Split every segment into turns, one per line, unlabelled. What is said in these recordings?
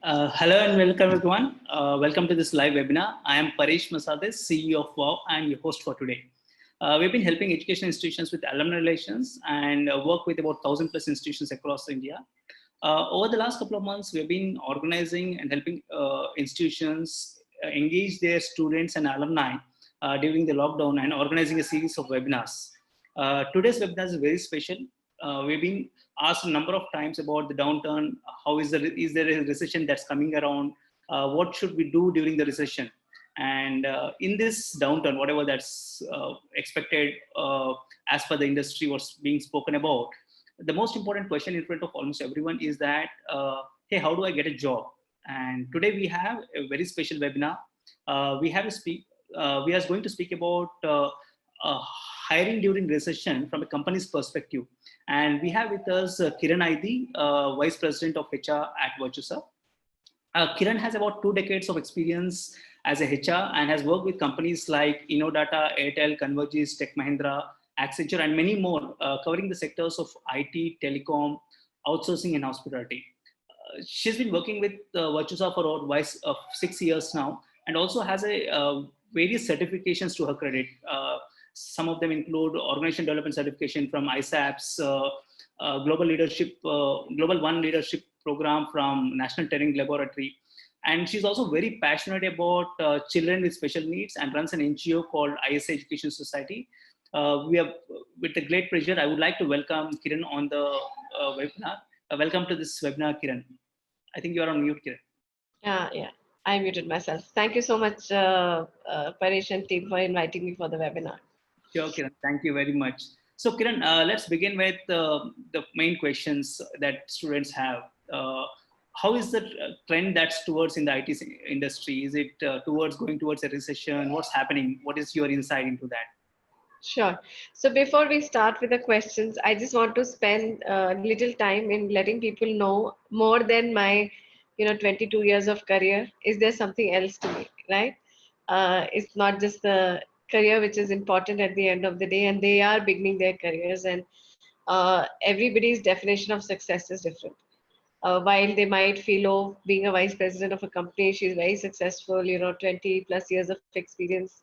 Hello and welcome everyone. Welcome to this live webinar. I am Paresh Masades, CEO of WOW and your host for today. We've been helping education institutions with alumni relations and work with about 1,000 plus institutions across India. Over the last couple of months, we've been organizing and helping institutions engage their students and alumni during the lockdown and organizing a series of webinars. Today's webinar is very special. We've been asked a number of times about the downturn. How is there a recession that's coming around? What should we do during the recession? And in this downturn, whatever that's expected as per the industry, what's being spoken about, the most important question in front of almost everyone is that, hey, how do I get a job? And today we have a very special webinar. We are going to speak about hiring during recession from a company's perspective. And we have with us Kiran Aidi, Vice President of HR at Virtusa. Kiran has about 2 decades of experience as a HR and has worked with companies like InnoData, Airtel, Convergys, Tech Mahindra, Accenture, and many more, covering the sectors of IT, telecom, outsourcing, and hospitality. She's been working with Virtusa for about 6 years now, and also has various certifications to her credit. Some of them include Organization Development Certification from ISAPS, Global One Leadership Program from National Training Laboratory. And she's also very passionate about children with special needs and runs an NGO called ISA Education Society. With a great pleasure, I would like to welcome Kiran on the webinar. Welcome to this webinar, Kiran. I think you are on mute, Kiran.
Yeah, I muted myself. Thank you so much, Paresh and team, for inviting me for the webinar.
Sure, Kiran. Thank you very much. So, Kiran, let's begin with the main questions that students have. How is the trend that's towards in the IT industry? Is it going towards a recession? What's happening? What is your insight into that?
Sure. So before we start with the questions, I just want to spend a little time in letting people know more than my, 22 years of career. Is there something else to me, right? It's not just the career which is important at the end of the day, and they are beginning their careers, and everybody's definition of success is different. While they might feel, oh, being a vice president of a company, she's very successful, 20 plus years of experience,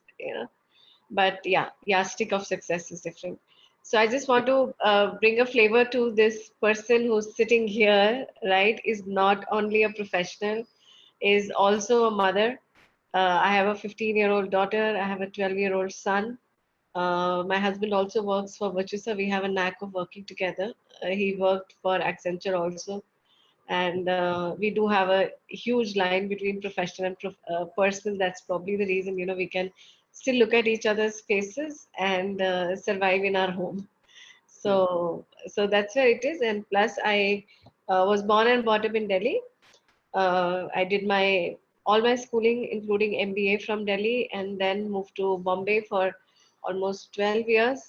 but yeah, yardstick of success is different. So I just want to bring a flavor to this person who's sitting here, right? Is not only a professional, is also a mother. I have a 15-year-old daughter. I have a 12-year-old son. My husband also works for Virtusa. We have a knack of working together. He worked for Accenture also. And we do have a huge line between professional and personal. That's probably the reason, we can still look at each other's faces and survive in our home. So that's where it is. And plus, I was born and brought up in Delhi. I did all my schooling, including MBA, from Delhi, and then moved to Bombay for almost 12 years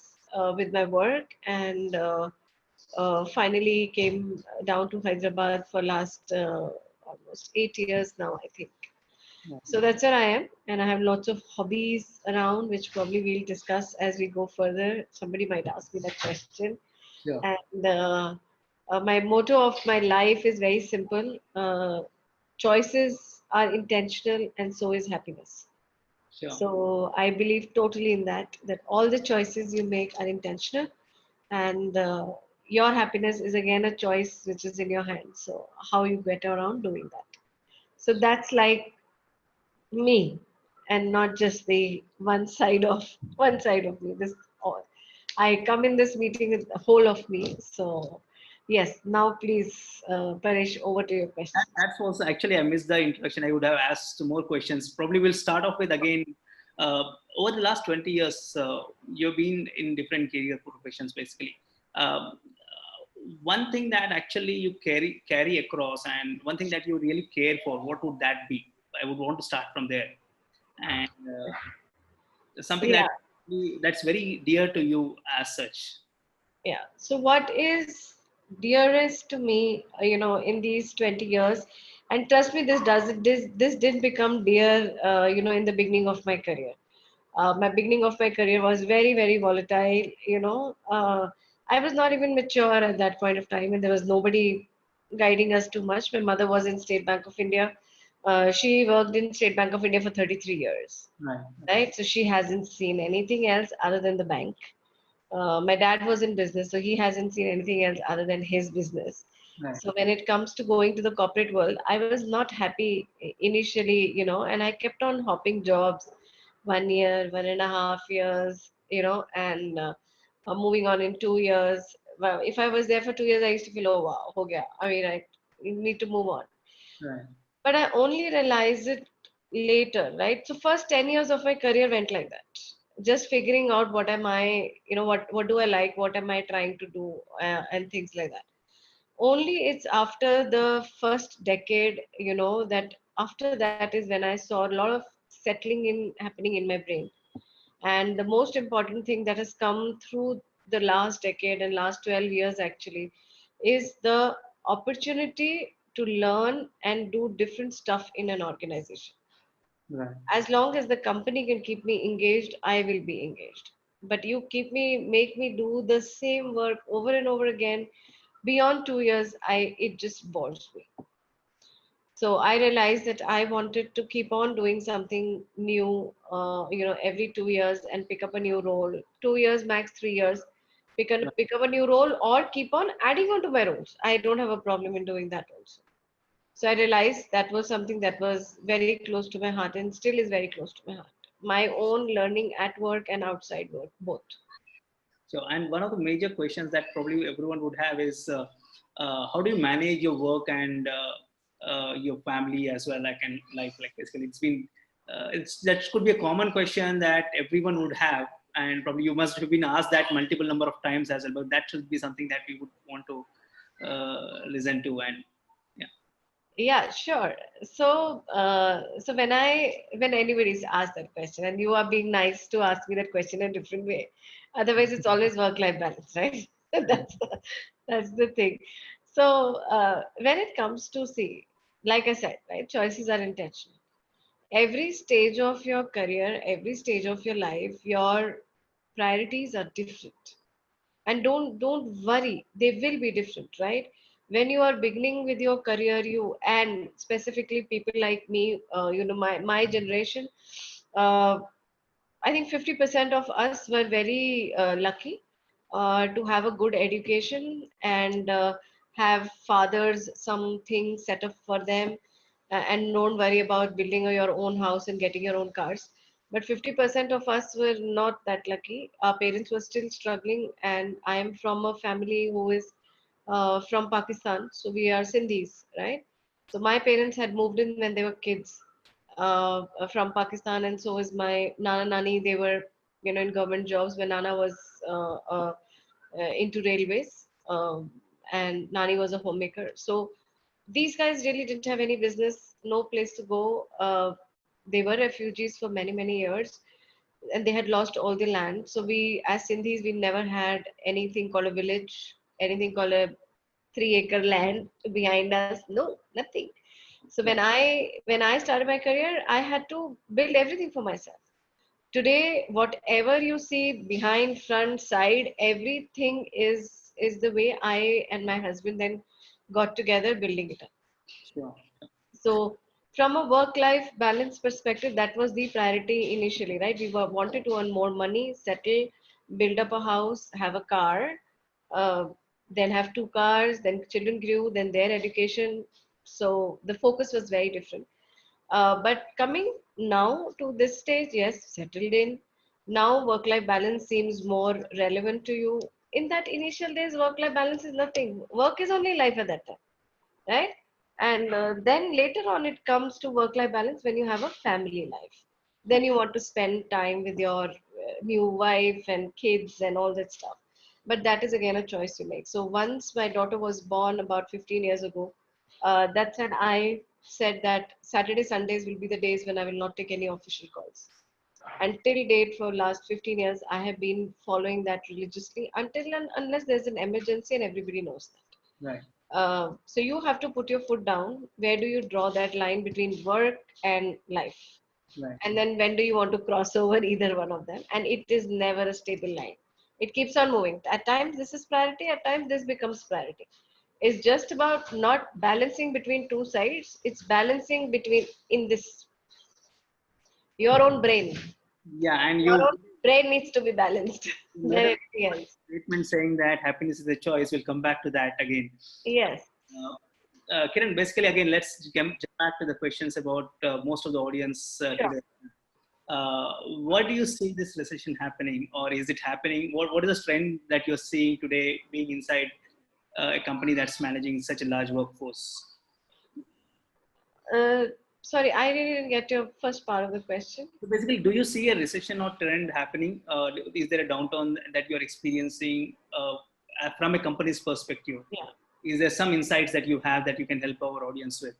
with my work, and finally came down to Hyderabad for last almost 8 years now, I think. So that's where I am, and I have lots of hobbies around, which probably we'll discuss as we go further. Somebody might ask me that question.
Yeah.
And my motto of my life is very simple. Choices are intentional, and so is happiness.
Sure.
So I believe totally in that all the choices you make are intentional, and your happiness is again a choice which is in your hands. So how you get around doing that. So that's like me, and not just the one side of me. I come in this meeting with the whole of me. So yes, now please, Paresh, over to your question.
That's also actually, I missed the introduction. I would have asked more questions. Probably we'll start off with again. Over the last 20 years, you've been in different career professions, basically. One thing that actually you carry across, and one thing that you really care for, what would that be? I would want to start from there, and something that's very dear to you as such.
Yeah. So what is dearest to me, in these 20 years, and trust me, this didn't become dear, in the beginning of my career. My beginning of my career was very, very volatile. I was not even mature at that point of time, and there was nobody guiding us too much. My mother was in State Bank of India. She worked in State Bank of India for 33 years,
Right.
right? So she hasn't seen anything else other than the bank. My dad was in business, so he hasn't seen anything else other than his business.
Right.
So when it comes to going to the corporate world, I was not happy initially, and I kept on hopping jobs, 1 year, 1.5 years, and moving on in 2 years. Well, if I was there for 2 years, I used to feel, oh wow, ho gaya. I mean, I need to move on.
Right.
But I only realized it later, right? So first 10 years of my career went like that. Just figuring out what am I, what do I like, what am I trying to do, and things like that. Only it's after the first decade, that after that is when I saw a lot of settling in happening in my brain. And the most important thing that has come through the last decade and last 12 years actually is the opportunity to learn and do different stuff in an organization.
Right.
As long as the company can keep me engaged, I will be engaged. But you make me do the same work over and over again beyond 2 years, it just bores me. So I realized that I wanted to keep on doing something new, every 2 years, and pick up a new role. 2 years max, 3 years,
Right.
pick up a new role, or keep on adding on to my roles. I don't have a problem in doing that also. So I realized that was something that was very close to my heart and still is very close to my heart. My own learning at work and outside work, both.
So, and one of the major questions that probably everyone would have is, how do you manage your work and your family as well? Like, and life, like basically, that could be a common question that everyone would have, and probably you must have been asked that multiple number of times as well. But that should be something that we would want to listen to, and yeah.
Yeah, sure. So when anybody's asked that question, and you are being nice to ask me that question in a different way, otherwise it's always work-life balance, right? That's the thing. So when it comes to, see, like I said, right, choices are intentional. Every stage of your career, every stage of your life, your priorities are different. And don't worry, they will be different, right? When you are beginning with your career, you, and specifically people like me, my generation, uh, I think 50% of us were very lucky to have a good education, and have fathers something set up for them, and don't worry about building your own house and getting your own cars. But 50% of us were not that lucky. Our parents were still struggling, and I am from a family who is from Pakistan, so we are Sindhis, right? So my parents had moved in when they were kids, from Pakistan, and so is my Nana Nani. They were, in government jobs when Nana was into railways, and Nani was a homemaker. So these guys really didn't have any business, no place to go. They were refugees for many, many years, and they had lost all the land. So we, as Sindhis, we never had anything called a village, anything called a 3 acre land behind us. No, nothing. So
Right.
when I started my career, I had to build everything for myself. Today, whatever you see behind, front, side, everything is the way I and my husband then got together building it up.
Sure.
So from a work-life balance perspective, that was the priority initially, right? Wanted to earn more money, settle, build up a house, have a car, uh, then have two cars, then children grew, then their education. So the focus was very different. But coming now to this stage, yes, settled in. Now work-life balance seems more relevant to you. In that initial days, work-life balance is nothing. Work is only life at that time, right? And then later on, it comes to work-life balance when you have a family life. Then you want to spend time with your new wife and kids and all that stuff. But that is again a choice you make. So once my daughter was born about 15 years ago, that's when I said that Saturday, Sundays will be the days when I will not take any official calls. Until date, for last 15 years, I have been following that religiously until and unless there's an emergency, and everybody knows that.
Right.
So you have to put your foot down. Where do you draw that line between work and life?
Right.
And then when do you want to cross over either one of them? And it is never a stable line. It keeps on moving. At times this is priority, at times this becomes priority. is just about not balancing between two sides. It's balancing between in this your own brain.
Yeah, and
Your
you
own brain needs to be balanced than
another
anything else.
statement saying that happiness is a choice. We'll come back to that again.
Yes.
Uh, Kiran, basically, again, let's jump back to the questions about most of the audience
Sure.
today. What do you see this recession happening, or is it happening? What is the trend that you're seeing today, being inside a company that's managing such a large workforce?
Uh, Sorry, I didn't get your first part of the question.
So basically, do you see a recession or trend happening? Is there a downturn that you're experiencing from a company's perspective?
Yeah.
Is there some insights that you have that you can help our audience with?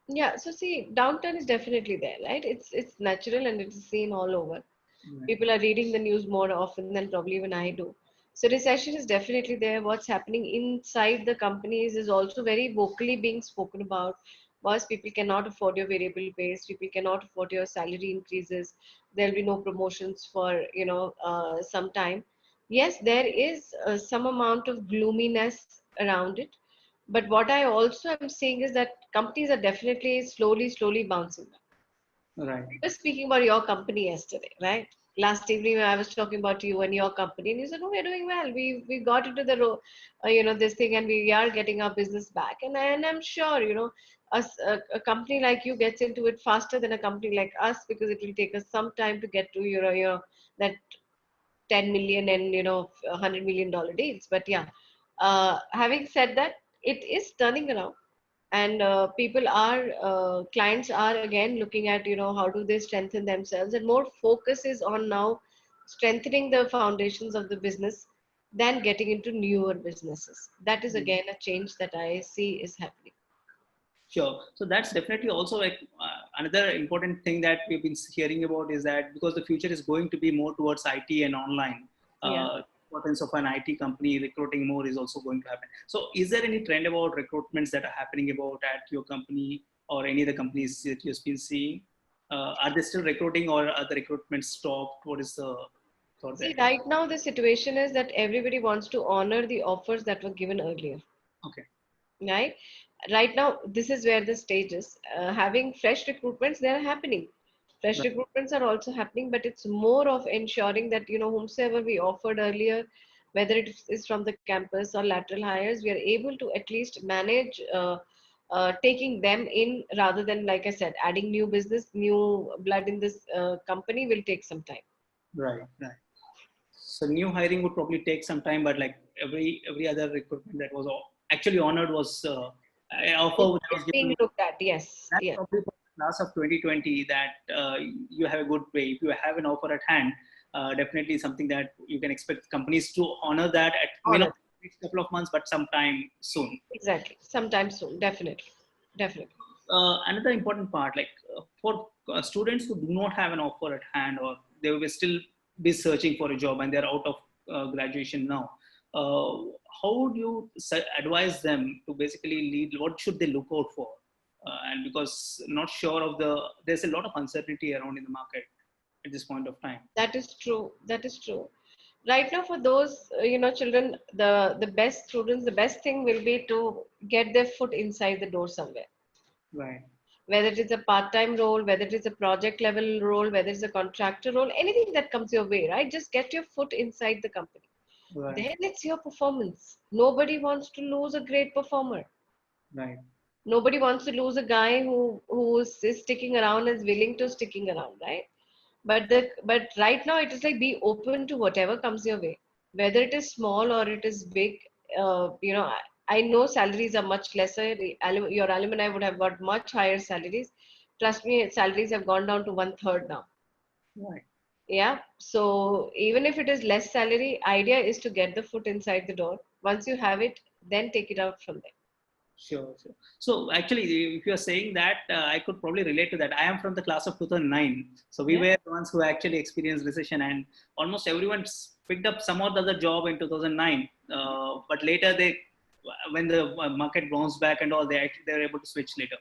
Yeah. So see, downturn is definitely there, right? It's natural and it's seen all over.
Right.
People are reading the news more often than probably even I do. So recession is definitely there. What's happening inside the companies is also very vocally being spoken about. Was people cannot afford your variable pays, people cannot afford your salary increases. There'll be no promotions for some time. Yes, there is some amount of gloominess around it, but what I also am seeing is that companies are definitely slowly bouncing back.
Right.
We were speaking about your company yesterday, right? Last evening I was talking about you and your company, and you said, "Oh, we're doing well. We got into the this thing, and we are getting our business back." And I'm sure a company like you gets into it faster than a company like us, because it will take us some time to get to that 10 million and $100 million deals. But yeah, having said that, it is turning around, and people are clients are again looking at how do they strengthen themselves, and more focus is on now strengthening the foundations of the business than getting into newer businesses. That is again a change that I see is happening.
Sure. So that's definitely also like another important thing that we've been hearing about is that because the future is going to be more towards IT and online,
Yeah.
importance of an IT company recruiting more is also going to happen. So is there any trend about recruitments that are happening about at your company or any of the companies that you've been seeing? Are they still recruiting or are the recruitments stopped? What is the thought there?
See, right now the situation is that everybody wants to honor the offers that were given earlier,
Okay.
right? Right now, this is where the stage is. Having fresh recruitments, they are happening. Fresh
Right.
recruitments are also happening, but it's more of ensuring that whomsoever we offered earlier, whether it is from the campus or lateral hires, we are able to at least manage taking them in, rather than, like I said, adding new business, new blood in this company will take some time.
Right. Right. So new hiring would probably take some time, but like every other recruitment that was actually honored was an offer that was
It's being
given.
looked at. Yes,
That's
yes,
probably for the class of 2020 that you have a good pay. If you have an offer at hand, definitely something that you can expect companies to honor that at may not
honor.
next couple of months, but sometime soon.
Exactly. Sometime soon. Definitely. Definitely.
Another important part, like for students who do not have an offer at hand or they will still be searching for a job and they're out of graduation now, how would you advise them to basically lead? What should they look out for? And because not sure of there's a lot of uncertainty around in the market at this point of time.
That is true. That is true. Right now, for those children, the best students, the best thing will be to get their foot inside the door somewhere.
Right.
Whether it is a part-time role, whether it is a project level role, whether it's a contractor role, anything that comes your way, right? Just get your foot inside the company.
Right.
Then it's your performance. Nobody wants to lose a great performer.
Right.
Nobody wants to lose a guy who is sticking around and is willing to sticking around, right? But right now it is like, be open to whatever comes your way, whether it is small or it is big. I know salaries are much lesser. Your alumni would have got much higher salaries. Trust me, salaries have gone down to one third now.
Right.
Yeah, so even if it is less salary, idea is to get the foot inside the door. Once you have it, then take it out from there.
Sure, sure. So actually, if you're saying that, I could probably relate to that. I am from the class of 2009. So we
Yeah.
were the ones who actually experienced recession and almost everyone picked up some or the other job in 2009. But later when the market bounced back and all, they were able to switch later.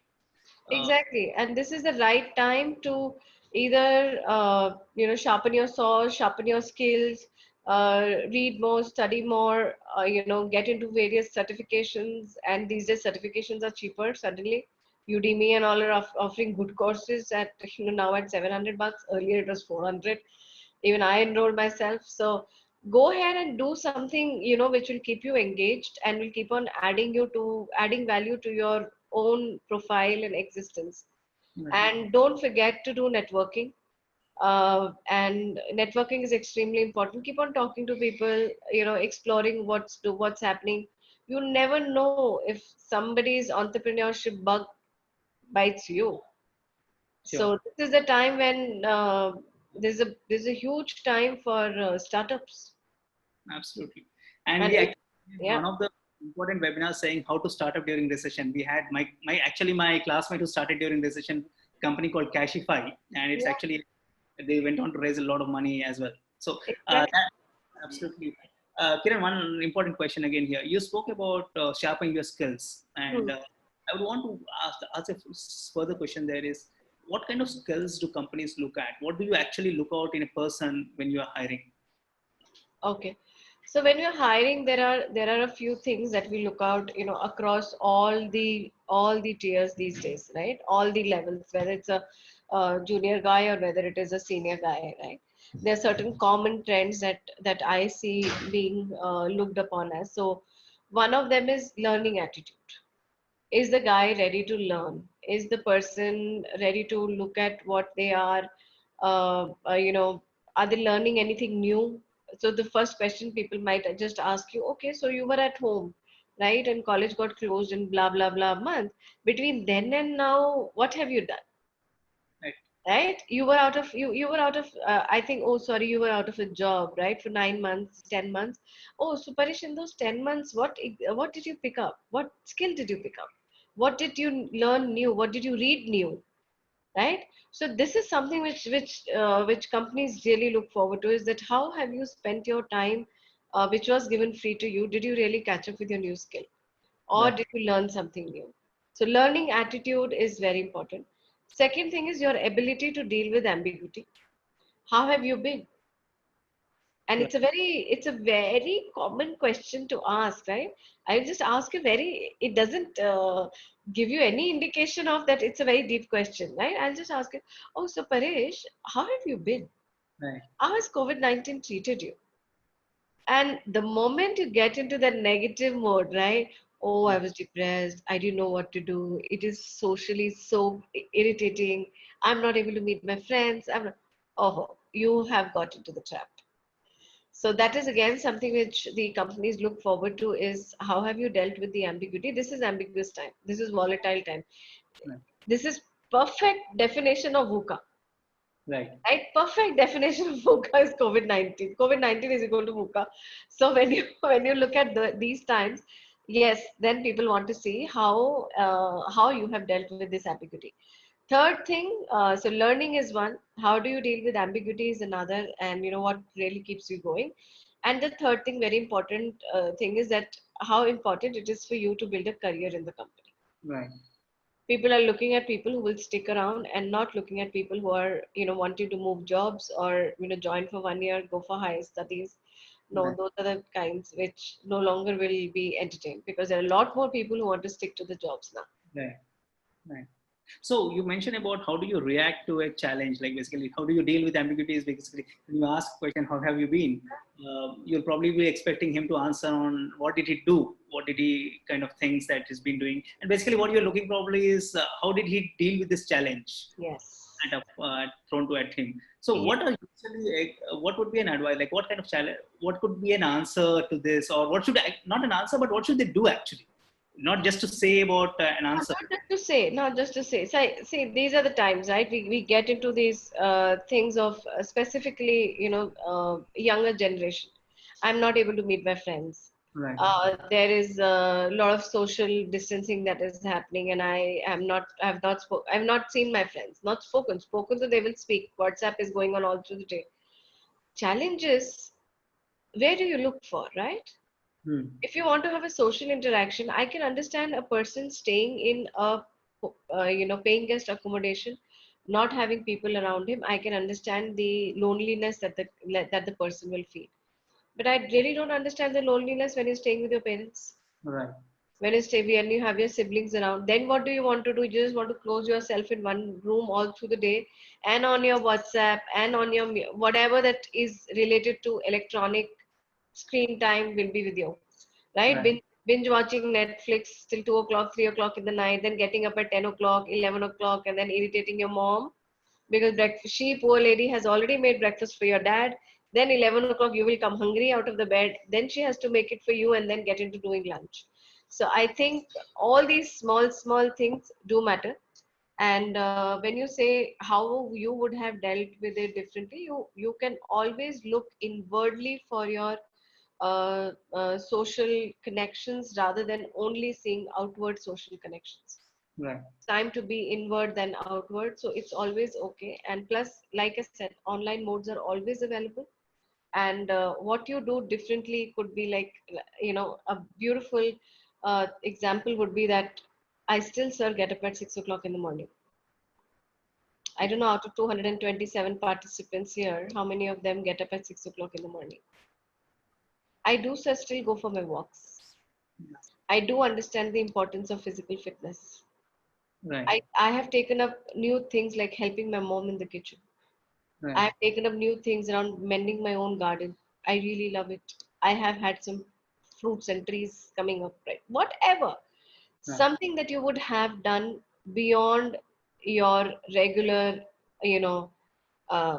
Uh,
Exactly. And this is the right time to either, sharpen your saws, sharpen your skills, read more, study more, get into various certifications. And these days certifications are cheaper suddenly. Udemy and all are offering good courses at, now at $700. Earlier it was 400. Even I enrolled myself. So go ahead and do something, which will keep you engaged and will keep on adding value to your own profile and existence.
Right.
And don't forget to do networking. And networking is extremely important. Keep on talking to people, exploring what's happening. You never know if somebody's entrepreneurship bug bites you.
Sure.
So this is the time when there's a huge time for startups.
Absolutely. And
And
we actually did
yeah.
one of the important webinars saying how to start up during recession. We had my classmate who started during recession, company called Cashify, and it's
Yeah,
actually they went on to raise a lot of money as well. So
exactly.
that absolutely. Kiran, one important question again here. You spoke about sharpening your skills, and
Hmm.
I would want to ask a further question. There is, what kind of skills do companies look at? What do you actually look out in a person when you are hiring?
Okay. So when you're hiring, there are a few things that we look out, across all the tiers these days, right? All the levels, whether it's a, junior guy or whether it is a senior guy, right? There are certain common trends that I see being looked upon as. So one of them is learning attitude. Is the guy ready to learn? Is the person ready to look at what they are? Are they learning anything new? So the first question people might just ask you, okay, so you were at home, right? And college got closed in blah blah blah month. Between then and now, what have you done?
Right.
Right? You were out of I think, oh sorry, you were out of a job, right? For 9 months, 10 months. Oh, so Parish, in those 10 months, what did you pick up? What skill did you pick up? What did you learn new? What did you read new? Right? So this is something which companies really look forward to, is that how have you spent your time, which was given free to you? Did you really catch up with your new skill, or
Right.
did you learn something new? So learning attitude is very important. Second thing is your ability to deal with ambiguity. How have you been? And
Right.
it's a very common question to ask, right? I just ask a very, it doesn't give you any indication of that it's a very deep question, right? I'll just ask it. Oh, so Paresh, how have you been?
Right.
How has COVID-19 treated you? And the moment you get into that negative mode, right? Oh, I was depressed. I didn't know what to do. It is socially so irritating. I'm not able to meet my friends. Oh, you have got into the trap. So that is again something which the companies look forward to, is how have you dealt with the ambiguity? This is ambiguous time. This is volatile time.
Right.
This is perfect definition of VUCA.
Right.
Right? Perfect definition of VUCA is COVID-19. COVID-19 is equal to VUCA. So when you when you look at these times, yes, then people want to see how you have dealt with this ambiguity. Third thing, so learning is one. How do you deal with ambiguity is another, and what really keeps you going. And the third thing, very important thing, is that how important it is for you to build a career in the company.
Right.
People are looking at people who will stick around, and not looking at people who are wanting to move jobs, or join for 1 year, go for higher studies. No,
Right.
those are the kinds which no longer will be entertained, because there are a lot more people who want to stick to the jobs now.
Right. Right. So you mentioned about how do you react to a challenge, like basically how do you deal with ambiguities? Basically, when you ask a question, how have you been? You'll probably be expecting him to answer on what did he do, what did he kind of things that he's been doing, and basically what you're looking probably is how did he deal with this challenge
Yes.
that thrown to at him. So
Yes.
what are usually what would be an advice? Like what kind of challenge? What could be an answer to this, or what should not an answer, but what should they do actually? Not just to say about an
No,
answer.
not just to say, not just to say. So, see, these are the times, right? We get into these things of specifically, younger generation. I'm not able to meet my friends.
Right.
There is a lot of social distancing that is happening, and I've not seen my friends, not spoken. Spoken, so they will speak. WhatsApp is going on all through the day. Challenges, where do you look for, right?
Hmm.
If you want to have a social interaction, I can understand a person staying in a paying guest accommodation, not having people around him. I can understand the loneliness that the person will feel. But I really don't understand the loneliness when you're staying with your parents.
Right.
When you stay when you have your siblings around, then what do you want to do? You just want to close yourself in one room all through the day, and on your WhatsApp and on your whatever that is related to electronic screen time will be with you, right?
Right.
Binge watching Netflix till 2 o'clock, 3 o'clock in the night, then getting up at 10 o'clock, 11 o'clock, and then irritating your mom because she, poor lady, has already made breakfast for your dad. Then 11 o'clock, you will come hungry out of the bed. Then she has to make it for you and then get into doing lunch. So I think all these small things do matter. And when you say how you would have dealt with it differently, you can always look inwardly for your social connections rather than only seeing outward social connections.
Right.
Time to be inward than outward, so it's always okay. And plus, like I said, online modes are always available. And what you do differently could be like, a beautiful example would be that I still, sir, get up at 6 o'clock in the morning. I don't know, out of 227 participants here, how many of them get up at 6 o'clock in the morning. I do, sir, still go for my walks. I do understand the importance of physical fitness.
Right.
I have taken up new things like helping my mom in the kitchen.
Right.
I have taken up new things around mending my own garden. I really love it. I have had some fruits and trees coming up, right? Whatever.
Right.
Something that you would have done beyond your regular, you know, uh,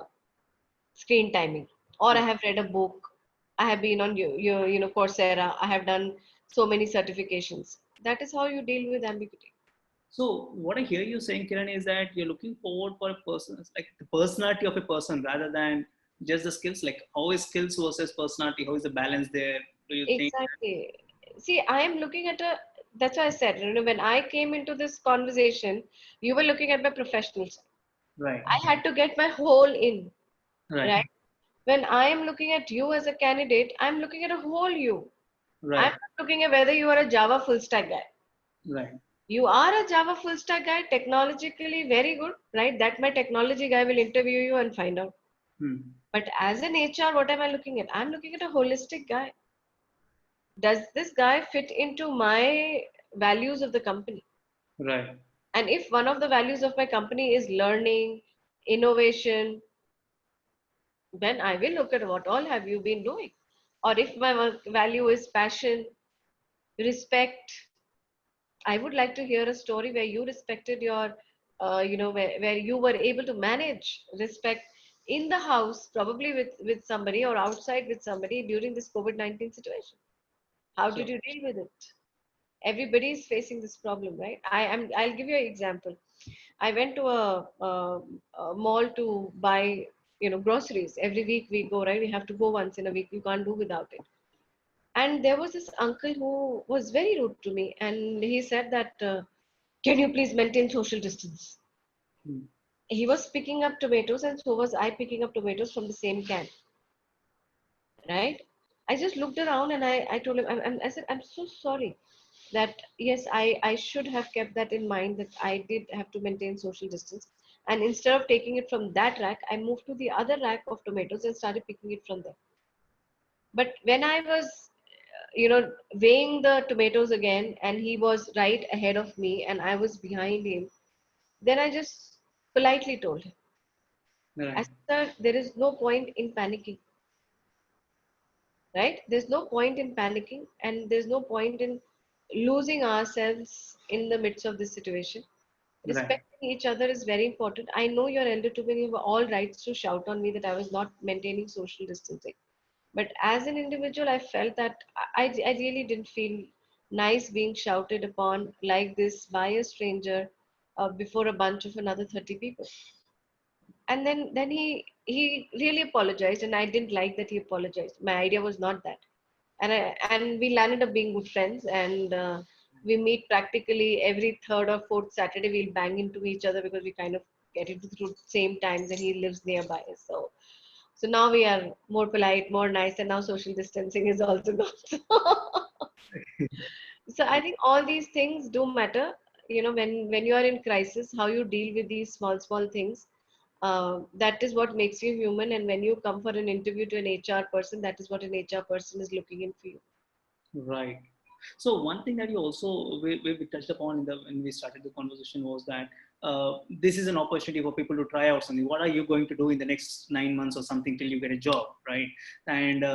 screen timing. Or I have read a book. I have been on Coursera. I have done so many certifications. That is how you deal with ambiguity.
So what I hear you saying, Kiran, is that you're looking forward for a person, like the personality of a person rather than just the skills. Like how is skills versus personality? How is the balance there? Do you think?
Exactly. See, I am looking at that's why I said, when I came into this conversation, you were looking at my professional side.
Right.
I had to get my whole in,
Right.
right? When I am looking at you as a candidate, I'm looking at a whole you. I'm
Right.
not looking at whether you are a Java full stack guy.
Right.
You are a Java full stack guy, technologically very good, right? That my technology guy will interview you and find out.
Hmm.
But as an HR, what am I looking at? I'm looking at a holistic guy. Does this guy fit into my values of the company?
Right.
And if one of the values of my company is learning, innovation, then I will look at what all have you been doing. Or if my value is passion, respect, I would like to hear a story where you respected your, where you were able to manage respect in the house, probably with somebody or outside with somebody during this COVID-19 situation. How did
So
you deal with it? Everybody is facing this problem, right? I'll give you an example. I went to a mall to buy, groceries. Every week we go, right? We have to go once in a week. You can't do without it. And there was this uncle who was very rude to me, and he said that, "Can you please maintain social distance?"
hmm.
He was picking up tomatoes, and so was I picking up tomatoes from the same can, right? I just looked around and I told him, I said, "I'm so sorry that, yes, I should have kept that in mind that I did have to maintain social distance. And instead of taking it from that rack, I moved to the other rack of tomatoes and started picking it from there." But when I was, weighing the tomatoes again, and he was right ahead of me and I was behind him, then I just politely told him, I
Right.
said, "Sir, there is no point in panicking, right? There's no point in panicking, and there's no point in losing ourselves in the midst of this situation.
Right.
Respecting each other is very important. I know you're elder to me, you have all rights to shout on me that I was not maintaining social distancing. But as an individual, I felt that I really didn't feel nice being shouted upon like this by a stranger before a bunch of another 30 people. And then he really apologized, and I didn't like that he apologized. My idea was not that. And we landed up being good friends, and we meet practically every third or fourth Saturday. We'll bang into each other because we kind of get into the same times, and he lives nearby. So now we are more polite, more nice, and now social distancing is also gone. So I think all these things do matter. When you are in crisis, how you deal with these small things That is what makes you human. And when you come for an interview to an HR person, that is what an HR person is looking in for you.
Right. So one thing that you also we touched upon when we started the conversation was that this is an opportunity for people to try out something. What are you going to do in the next 9 months or something till you get a job, right? And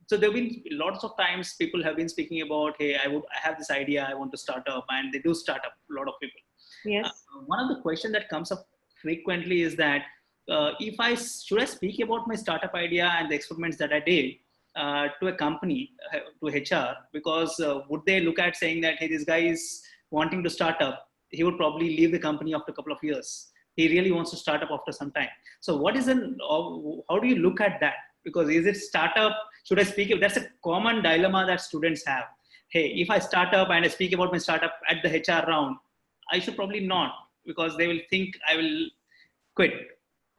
so there have been lots of times people have been speaking about, hey, I have this idea, I want to start up, and they do start up. A lot of people. Uh,
Yes.
One of the questions that comes up frequently is that if I should I speak about my startup idea and the experiments that I did to a company, to HR, because would they look at saying that, hey, this guy is wanting to start up, he would probably leave the company after a couple of years. He really wants to start up after some time. So what is how do you look at that? Because is it startup? Should I speak? That's a common dilemma that students have. Hey, if I start up and I speak about my startup at the HR round, I should probably not, because they will think I will quit.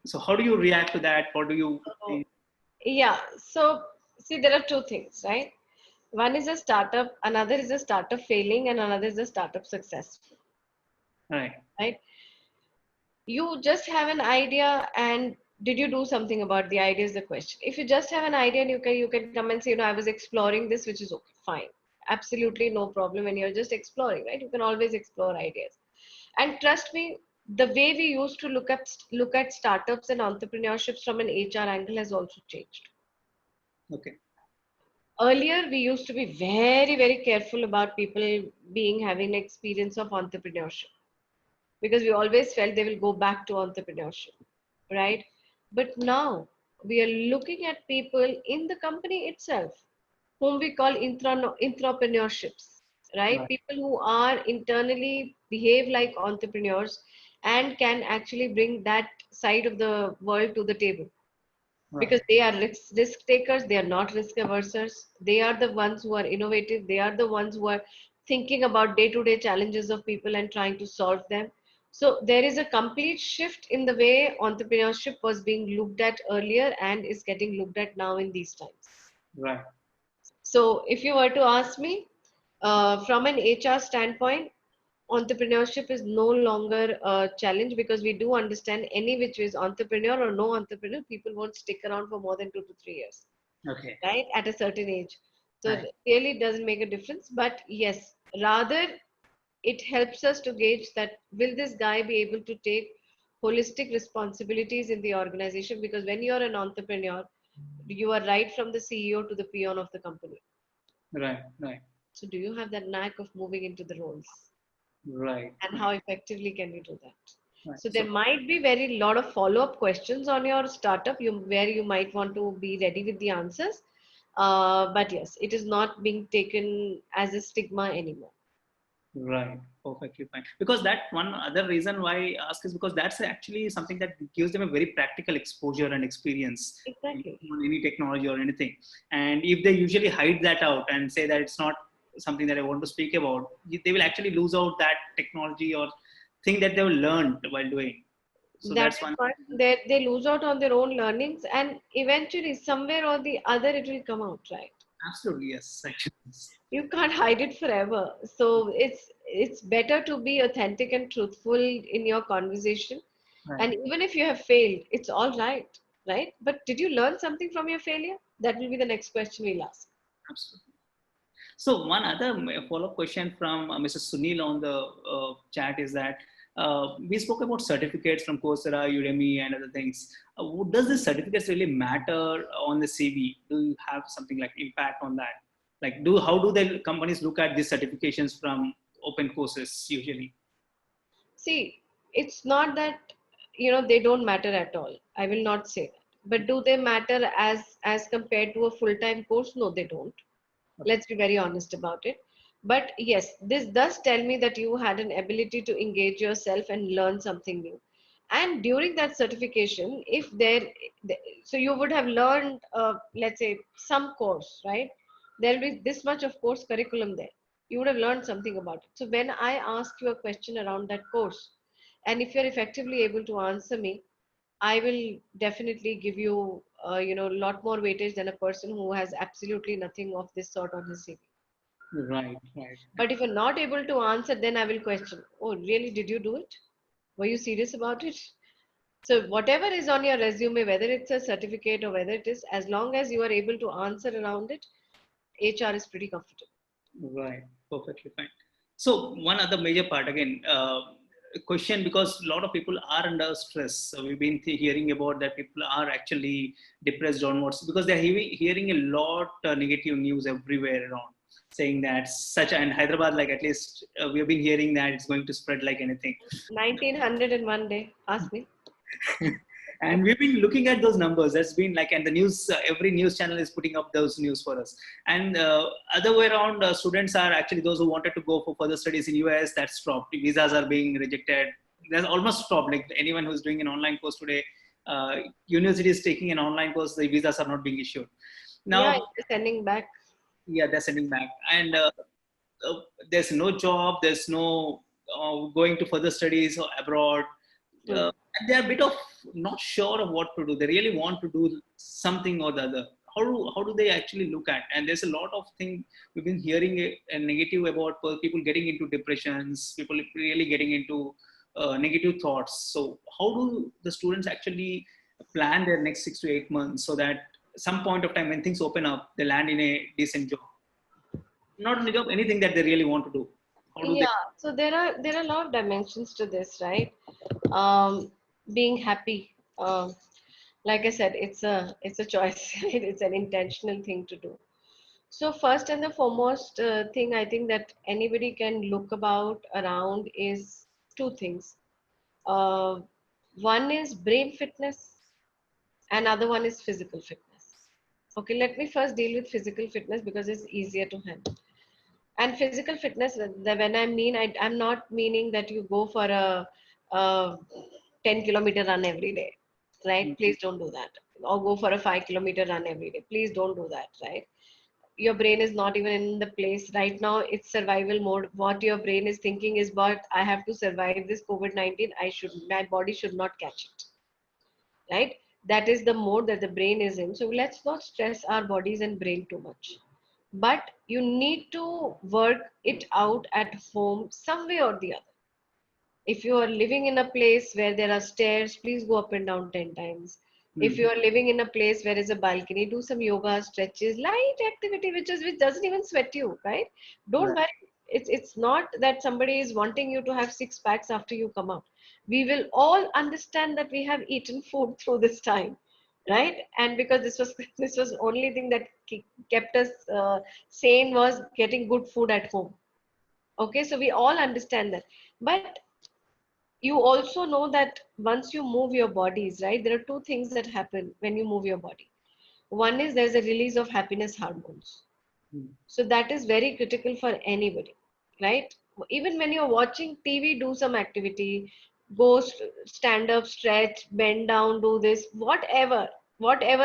So how do you react to that? Or do you
So, yeah. So see, there are two things, right? One is a startup, another is a startup failing, and another is a startup successful,
right?
right? You just have an idea, and did you do something about the idea is the question. If you just have an idea and you can come and say, I was exploring this, which is okay, fine, absolutely no problem. And you're just exploring, right? You can always explore ideas. And trust me, the way we used to look at startups and entrepreneurships from an HR angle has also changed.
Okay.
Earlier we used to be very, very careful about people being having experience of entrepreneurship, because we always felt they will go back to entrepreneurship, right? But now we are looking at people in the company itself whom we call intrapreneurships, right?
Right.
People who are internally behave like entrepreneurs and can actually bring that side of the world to the table,
Right.
because they are risk takers, they are not risk averse, they are the ones who are innovative, they are the ones who are thinking about day to day challenges of people and trying to solve them. So there is a complete shift in the way entrepreneurship was being looked at earlier and is getting looked at now in these times.
Right.
So if you were to ask me, from an HR standpoint, entrepreneurship is no longer a challenge, because we do understand any which ways, entrepreneur or no entrepreneur, people won't stick around for more than 2 to 3 years,
Okay.
right? At a certain age. So
Right.
it really doesn't make a difference. But yes, rather it helps us to gauge that will this guy be able to take holistic responsibilities in the organization, because when you're an entrepreneur, you are right from the CEO to the peon of the company.
Right. Right.
So do you have that knack of moving into the roles?
Right.
And how
Right.
effectively can we do that?
Right.
So
So
there might be very lot of follow-up questions on your startup, where you might want to be ready with the answers. But yes, it is not being taken as a stigma anymore.
right. Perfectly fine. Because that one other reason why I ask is because that's actually something that gives them a very practical exposure and experience
Exactly.
on any technology or anything. And if they usually hide that out and say that it's not something that I want to speak about, they will actually lose out that technology or thing that they will learn while doing. So
That
that's
is
one.
what they lose out on their own learnings, and eventually, somewhere or the other, it will come out, right?
Absolutely, yes. Actually,
You can't hide it forever. So it's better to be authentic and truthful in your conversation.
right.
And even if you have failed, it's all right, right? But did you learn something from your failure? That will be the next question we'll ask.
Absolutely. So one other follow-up question from Mr. Sunil on the chat is that we spoke about certificates from Coursera, Udemy, and other things. Does the certificates really matter on the CV? Do you have something like impact on that? Like, how do the companies look at these certifications from open courses usually?
See, it's not that they don't matter at all. I will not say that. But do they matter as compared to a full-time course? No, they don't.
Okay.
Let's be very honest about it. But yes, this does tell me that you had an ability to engage yourself and learn something new. And during that certification, if so you would have learned, let's say, some course, right? There will be this much of course curriculum there. You would have learned something about it. So when I ask you a question around that course, and if you're effectively able to answer me, I will definitely give you, a lot more weightage than a person who has absolutely nothing of this sort on his CV.
Right, right.
But if you're not able to answer, then I will question, oh, really, did you do it? Were you serious about it? So whatever is on your resume, whether it's a certificate or whether it is, as long as you are able to answer around it, HR is pretty comfortable.
Right, perfectly fine. So one other major part again, question, because a lot of people are under stress. So we've been hearing about that people are actually depressed onwards because they're hearing a lot negative news everywhere around, saying that such and Hyderabad, like at least we've been hearing that it's going to spread like anything.
1900 in one day. Ask me.
And we've been looking at those numbers. That's been like, and the news, every news channel is putting up those news for us. And other way around, students are actually those who wanted to go for further studies in US. That's stopped. Visas are being rejected. That's almost stopped. Like anyone who's doing an online course today, university is taking an online course. The visas are not being issued
Yeah,
now.
it's sending back.
Yeah, they're sending back, and there's no job. There's no going to further studies or abroad.
Hmm.
And they're a bit of not sure of what to do. They really want to do something or the other. How do they actually look at? And there's a lot of things we've been hearing a negative about people getting into depressions, people really getting into negative thoughts. So how do the students actually plan their next 6 to 8 months so that some point of time when things open up, they land in a decent job? Not only job, anything that they really want to do. How do they?
Yeah, so there are a lot of dimensions to this, right? Um, Being happy. Like I said, it's a choice. Right? It's an intentional thing to do. So first and the foremost thing I think that anybody can look about around is two things. Uh, One is brain fitness, and other one is physical fitness. Okay, let me first deal with physical fitness because it's easier to handle. And physical fitness, when I mean, I'm not meaning that you go for a 10-kilometer run every day, right? Please don't do that. Or go for a 5-kilometer run every day. Please don't do that, right? Your brain is not even in the place right now. It's survival mode. What your brain is thinking is, but I have to survive this COVID-19. My body should not catch it, right? That is the mode that the brain is in. So let's not stress our bodies and brain too much. But you need to work it out at home some way or the other. If you are living in a place where there are stairs, please go up and down 10 times. If
Hmm.
you are living in a place where there's a balcony, do some yoga, stretches, light activity, which doesn't even sweat you, right? Don't
Right.
worry. It's not that somebody is wanting you to have six packs after you come out. We will all understand that we have eaten food through this time, right? And because this was only thing that kept us sane was getting good food at home. Okay, so we all understand that. But you also know that once you move your bodies, right, there are two things that happen when you move your body. One is there's a release of happiness hormones.
Hmm.
So that is very critical for anybody, right? Even when you're watching TV, do some activity, go stand up, stretch, bend down, do this, whatever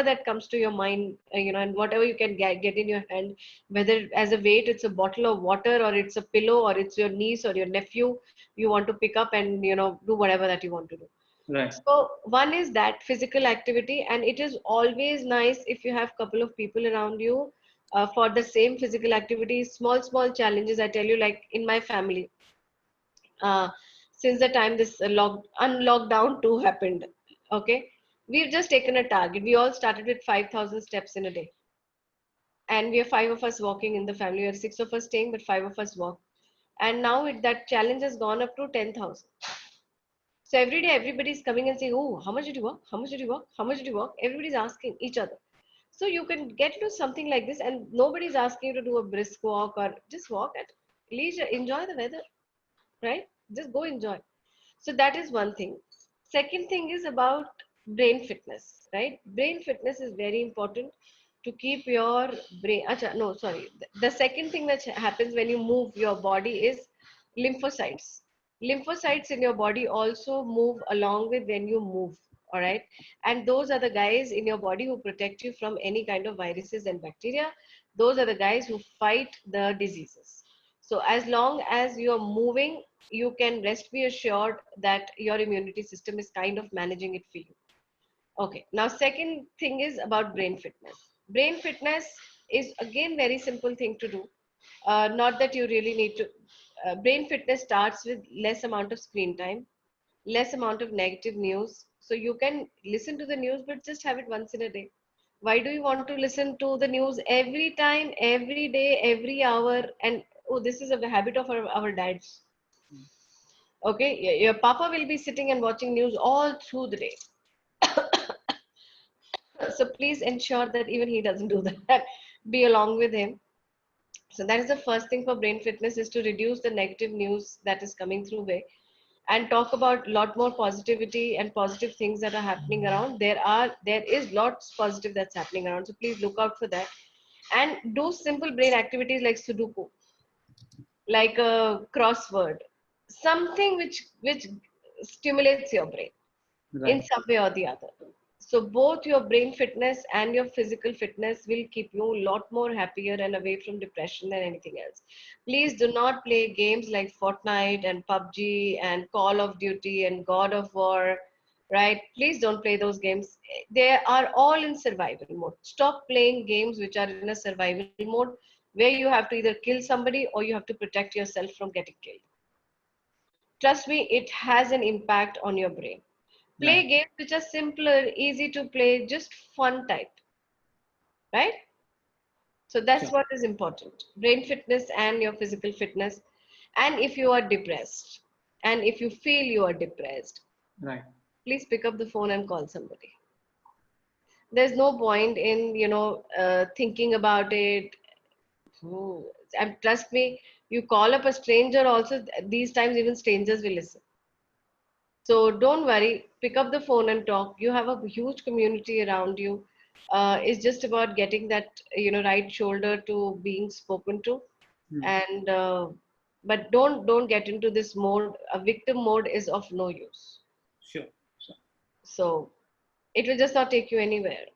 that comes to your mind, and whatever you can get in your hand, whether as a weight, it's a bottle of water, or it's a pillow, or it's your niece or your nephew, you want to pick up and, do whatever that you want to do.
Right.
So one is that physical activity, and it is always nice if you have couple of people around you for the same physical activity. Small challenges. I tell you, like in my family, uh, since the time this unlockdown too happened, okay, we've just taken a target. We all started with 5,000 steps in a day, and we are five of us walking in the family. We are six of us staying, but five of us walk. And now that challenge has gone up to 10,000. So every day, everybody's coming and saying, "Oh, how much did you work? How much did you work? How much did you work?" Everybody's asking each other. So you can get to something like this, and nobody's asking you to do a brisk walk or just walk at leisure. Enjoy the weather, right? Just go enjoy. So that is one thing. Second thing is about brain fitness, right? Brain fitness is very important to keep your brain. Acha, no, sorry. The second thing that happens when you move your body is lymphocytes. Lymphocytes in your body also move along with when you move. All right. And those are the guys in your body who protect you from any kind of viruses and bacteria. Those are the guys who fight the diseases. So as long as you're moving, you can rest be assured that your immunity system is kind of managing it for you. Okay, now second thing is about brain fitness. Brain fitness is again very simple thing to do. Not that you really need to. Brain fitness starts with less amount of screen time, less amount of negative news. So you can listen to the news, but just have it once in a day. Why do you want to listen to the news every time, every day, every hour? And oh, this is a habit of our dads. Okay, your papa will be sitting and watching news all through the day. So please ensure that even he doesn't do that. Be along with him. So that is the first thing for brain fitness, is to reduce the negative news that is coming through way, and talk about a lot more positivity and positive things that are happening around. There is lots positive that's happening around. So please look out for that, and do simple brain activities like Sudoku, like a crossword, something which stimulates your brain in
Right.
some way or the other. So both your brain fitness and your physical fitness will keep you a lot more happier and away from depression than anything else. Please do not play games like Fortnite and PUBG and Call of Duty and God of War, right? Please don't play those games. They are all in survival mode. Stop playing games which are in a survival mode, where you have to either kill somebody or you have to protect yourself from getting killed. Trust me, it has an impact on your brain.
Right.
Play games which are simpler, easy to play, just fun type, right? So that's
Sure.
what is important, brain fitness and your physical fitness. And if you are depressed, and if you feel you are depressed,
Right.
please pick up the phone and call somebody. There's no point in, thinking about it. Hmm. And trust me, you call up a stranger also, these times even strangers will listen. So don't worry, pick up the phone and talk. You have a huge community around you. It's just about getting that, right shoulder to being spoken to.
Hmm.
And but don't get into this mode. A victim mode is of no use.
Sure. Sure.
So it will just not take you anywhere.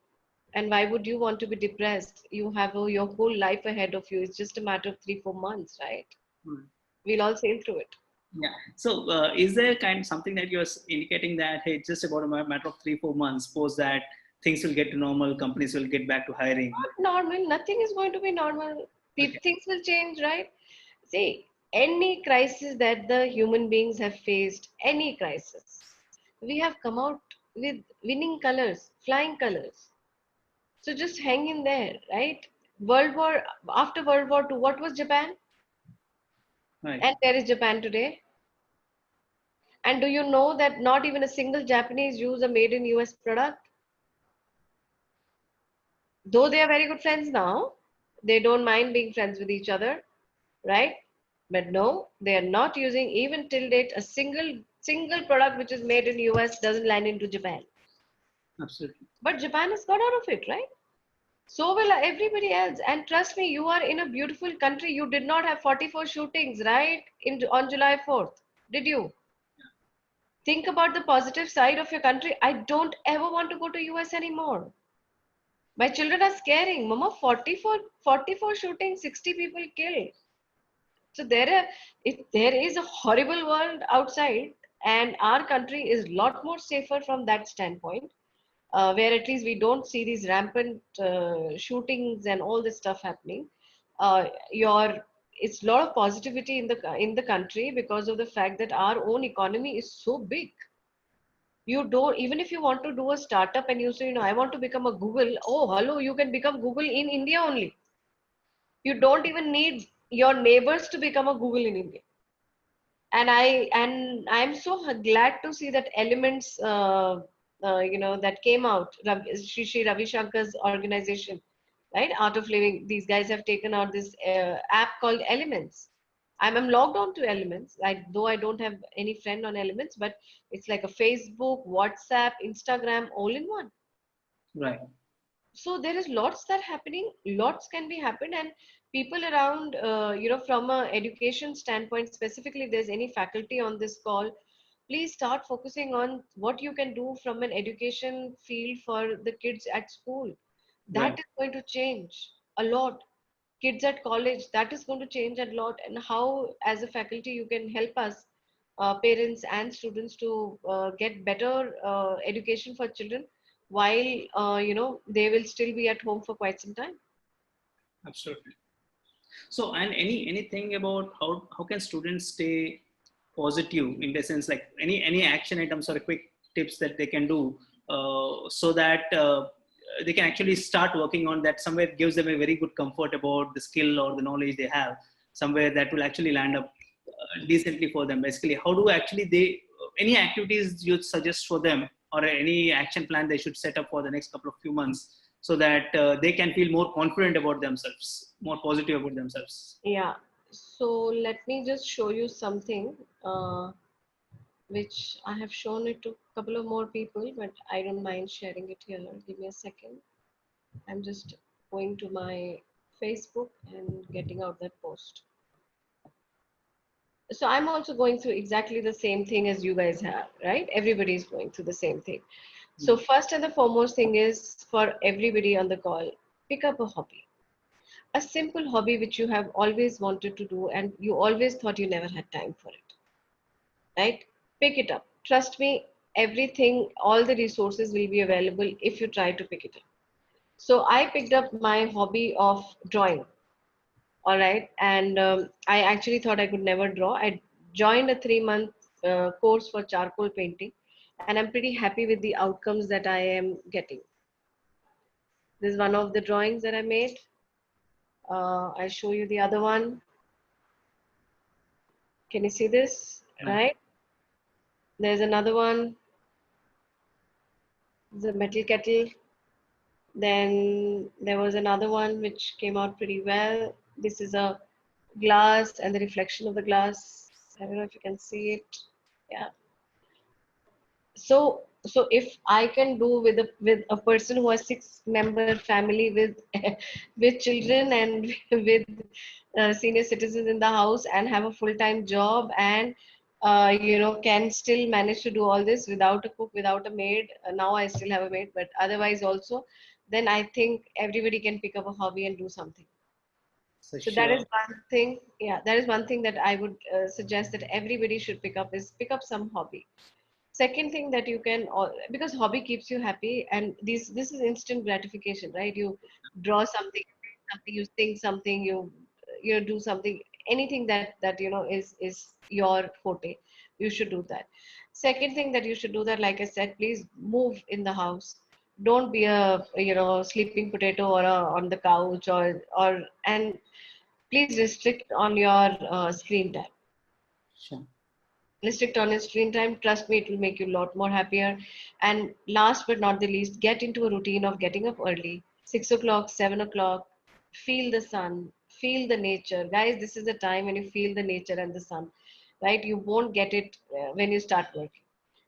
And why would you want to be depressed? You have your whole life ahead of you. It's just a matter of 3-4 months, right?
Hmm.
We'll all sail through it.
Yeah. So, is there kind of something that you're indicating that, hey, it's just about a matter of 3-4 months, post that things will get to normal, companies will get back to hiring?
Not normal. Nothing is going to be normal.
Okay.
Things will change, right? See, any crisis that the human beings have faced, any crisis, we have come out with winning colors, flying colors. So just hang in there, right? World War, after World War II, what was Japan?
Right.
And there is Japan today. And do you know that not even a single Japanese use a made in US product? Though they are very good friends now, they don't mind being friends with each other, right? But no, they are not using, even till date, a single product which is made in US doesn't land into Japan.
Absolutely.
But Japan has got out of it, right? So will everybody else. And trust me, you are in a beautiful country. You did not have 44 shootings, right? On July 4th. Did you? Think about the positive side of your country. I don't ever want to go to US anymore. My children are scaring. Mama, 44 shootings, 60 people killed. So there is a horrible world outside, and our country is a lot more safer from that standpoint, where at least we don't see these rampant shootings and all this stuff happening. Your It's a lot of positivity in the country because of the fact that our own economy is so big. You don't, even if you want to do a startup and you say, I want to become a Google. Oh, hello, you can become Google in India only. You don't even need your neighbors to become a Google in India. And I'm so glad to see that Elements, that came out, Shri Ravi Shankar's organization, right? Art of Living. These guys have taken out this app called Elements. I'm logged on to Elements, though I don't have any friend on Elements, but it's like a Facebook, WhatsApp, Instagram, all in one.
Right.
So there is lots that happening, lots can be happened. And people around, from a education standpoint, specifically, if there's any faculty on this call, please start focusing on what you can do from an education field for the kids at school. That
Right.
is going to change a lot. Kids at college, that is going to change a lot. And how as a faculty you can help us, parents and students, to get better education for children, while they will still be at home for quite some time.
Absolutely. So, and anything about how can students stay positive in the sense, like any action items or a quick tips that they can do so that they can actually start working on that? Somewhere gives them a very good comfort about the skill or the knowledge they have, somewhere that will actually land up decently for them. Basically, how do actually they, any activities you suggest for them, or any action plan they should set up for the next couple of few months, so that they can feel more confident about themselves, more positive about themselves?
Yeah. So let me just show you something which I have shown it to a couple of more people, but I don't mind sharing it here. Give me a second. I'm just going to my Facebook and getting out that post. So I'm also going through exactly the same thing as you guys have, right? Everybody's going through the same thing. So first and the foremost thing is for everybody on the call, pick up a hobby. A simple hobby which you have always wanted to do and you always thought you never had time for it, right? Pick it up. Trust me, everything, all the resources will be available if you try to pick it up. So I picked up my hobby of drawing. All right. And I actually thought I could never draw. I joined a 3 month course for charcoal painting, and I'm pretty happy with the outcomes that I am getting. This is one of the drawings that I made. I'll show you the other one. Can you see this? Right. There's another one. The metal kettle. Then there was another one which came out pretty well. This is a glass and the reflection of the glass. I don't know if you can see it. Yeah. So if I can do with a person who has 6-member family with with children and with senior citizens in the house and have a full-time job and can still manage to do all this without a cook, without a maid. Now I still have a maid, but otherwise also, then I think everybody can pick up a hobby and do something. So that is one thing. Yeah, that is one thing that I would suggest that everybody should pick up, is pick up some hobby. Second thing that you can, because hobby keeps you happy, and this is instant gratification, right? You draw something, you sing something, you do something, anything that is your forte. You should do that. Second thing that you should do that, like I said, please move in the house. Don't be a sleeping potato or on the couch or and please restrict on your screen time.
Sure.
Restrict on your screen time. Trust me, it will make you a lot more happier. And last but not the least, get into a routine of getting up early, 6 o'clock, 7 o'clock. Feel the sun, feel the nature, guys. This is the time when you feel the nature and the sun, right? You won't get it when you start working.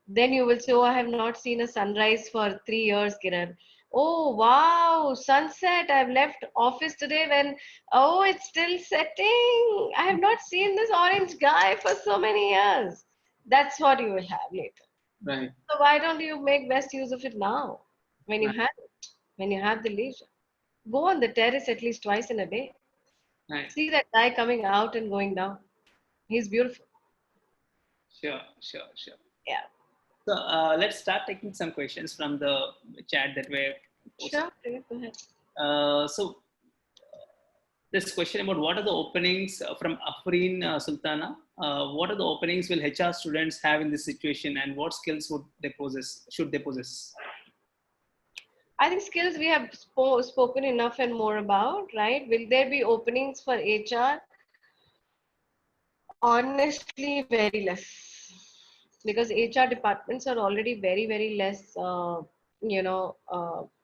Then you will say, oh, I have not seen a sunrise for 3 years, Kiran. Oh, wow, sunset. I've left office today when, oh, it's still setting. I have not seen this orange guy for so many years. That's what you will have later.
Right.
So why don't you make best use of it now when you have it, when you have the leisure? Go on the terrace at least twice in a day.
Right.
See that guy coming out and going down. He's beautiful.
Sure.
Yeah.
So let's start taking some questions from the chat that were posted.
Sure. Go ahead.
So this question about what are the openings from Afreen Sultana. What are the openings will HR students have in this situation, and what skills should they possess?
I think skills we have spoken enough and more about, right? Will there be openings for HR? Honestly, very less, because HR departments are already very, very less,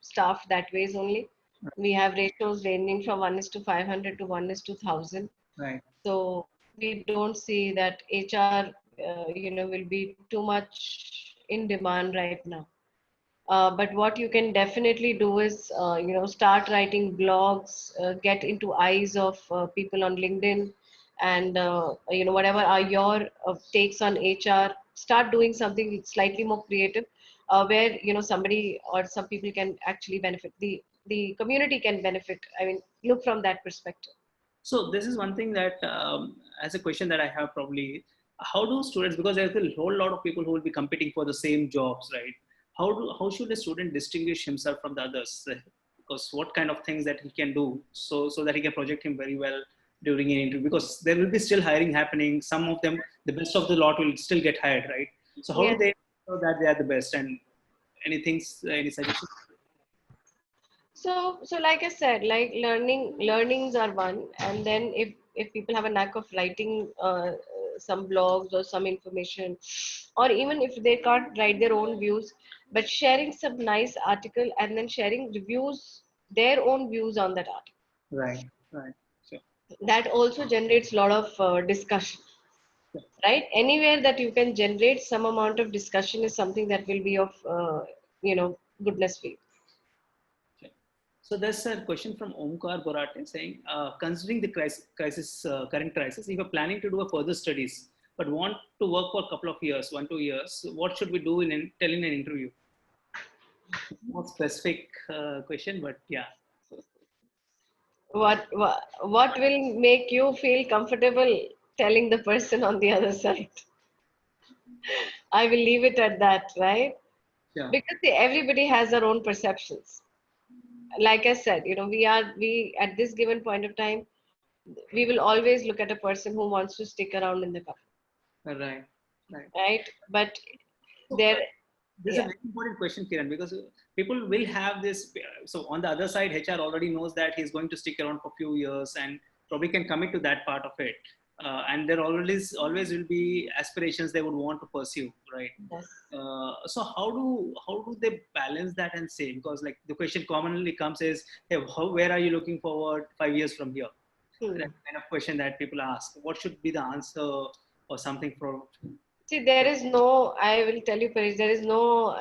staffed that ways only. We have ratios ranging from 1:500 to 1:1000.
Right.
So we don't see that HR, will be too much in demand right now. But what you can definitely do is, start writing blogs, get into eyes of people on LinkedIn, and whatever are your takes on HR. Start doing something slightly more creative, where somebody or some people can actually benefit. The community can benefit. I mean, look from that perspective.
So this is one thing that, as a question that I have probably, how do students, because there's a whole lot of people who will be competing for the same jobs, right? How should a student distinguish himself from the others? Because what kind of things that he can do so that he can project him very well during an interview? Because there will be still hiring happening. Some of them, the best of the lot will still get hired, right? So how do they so that they are the best? And anything, any suggestions?
So like I said, like learnings are one, and then if people have a knack of writing some blogs or some information, or even if they can't write their own views, but sharing some nice article and then sharing reviews, their own views on that article,
Right, right. So,
that also generates a lot of discussion,
yeah.
right? Anywhere that you can generate some amount of discussion is something that will be of goodness for you.
Okay. So there's a question from Omkar Borate saying, considering the current crisis, if you're planning to do a further studies, but want to work for a couple of years, 1, 2 years, what should we do tell in an interview? More specific question, but yeah.
What will make you feel comfortable telling the person on the other side? I will leave it at that, right?
Yeah.
Because see, everybody has their own perceptions. Like I said, we at this given point of time, we will always look at a person who wants to stick around in the company,
Right. Right.
right? But
So,
there,
this is a
yeah,
very important question, Kiran, because people will have this. So on the other side, HR already knows that he's going to stick around for a few years and probably can commit to that part of it. And there always will be aspirations they would want to pursue, right?
yes.
So how do they balance that and say, because like the question commonly comes is, hey, where are you looking forward 5 years from here? That
Hmm.
kind of question that people ask. What should be the answer or something for?
See, there is no, I will tell you, Paresh, there is no,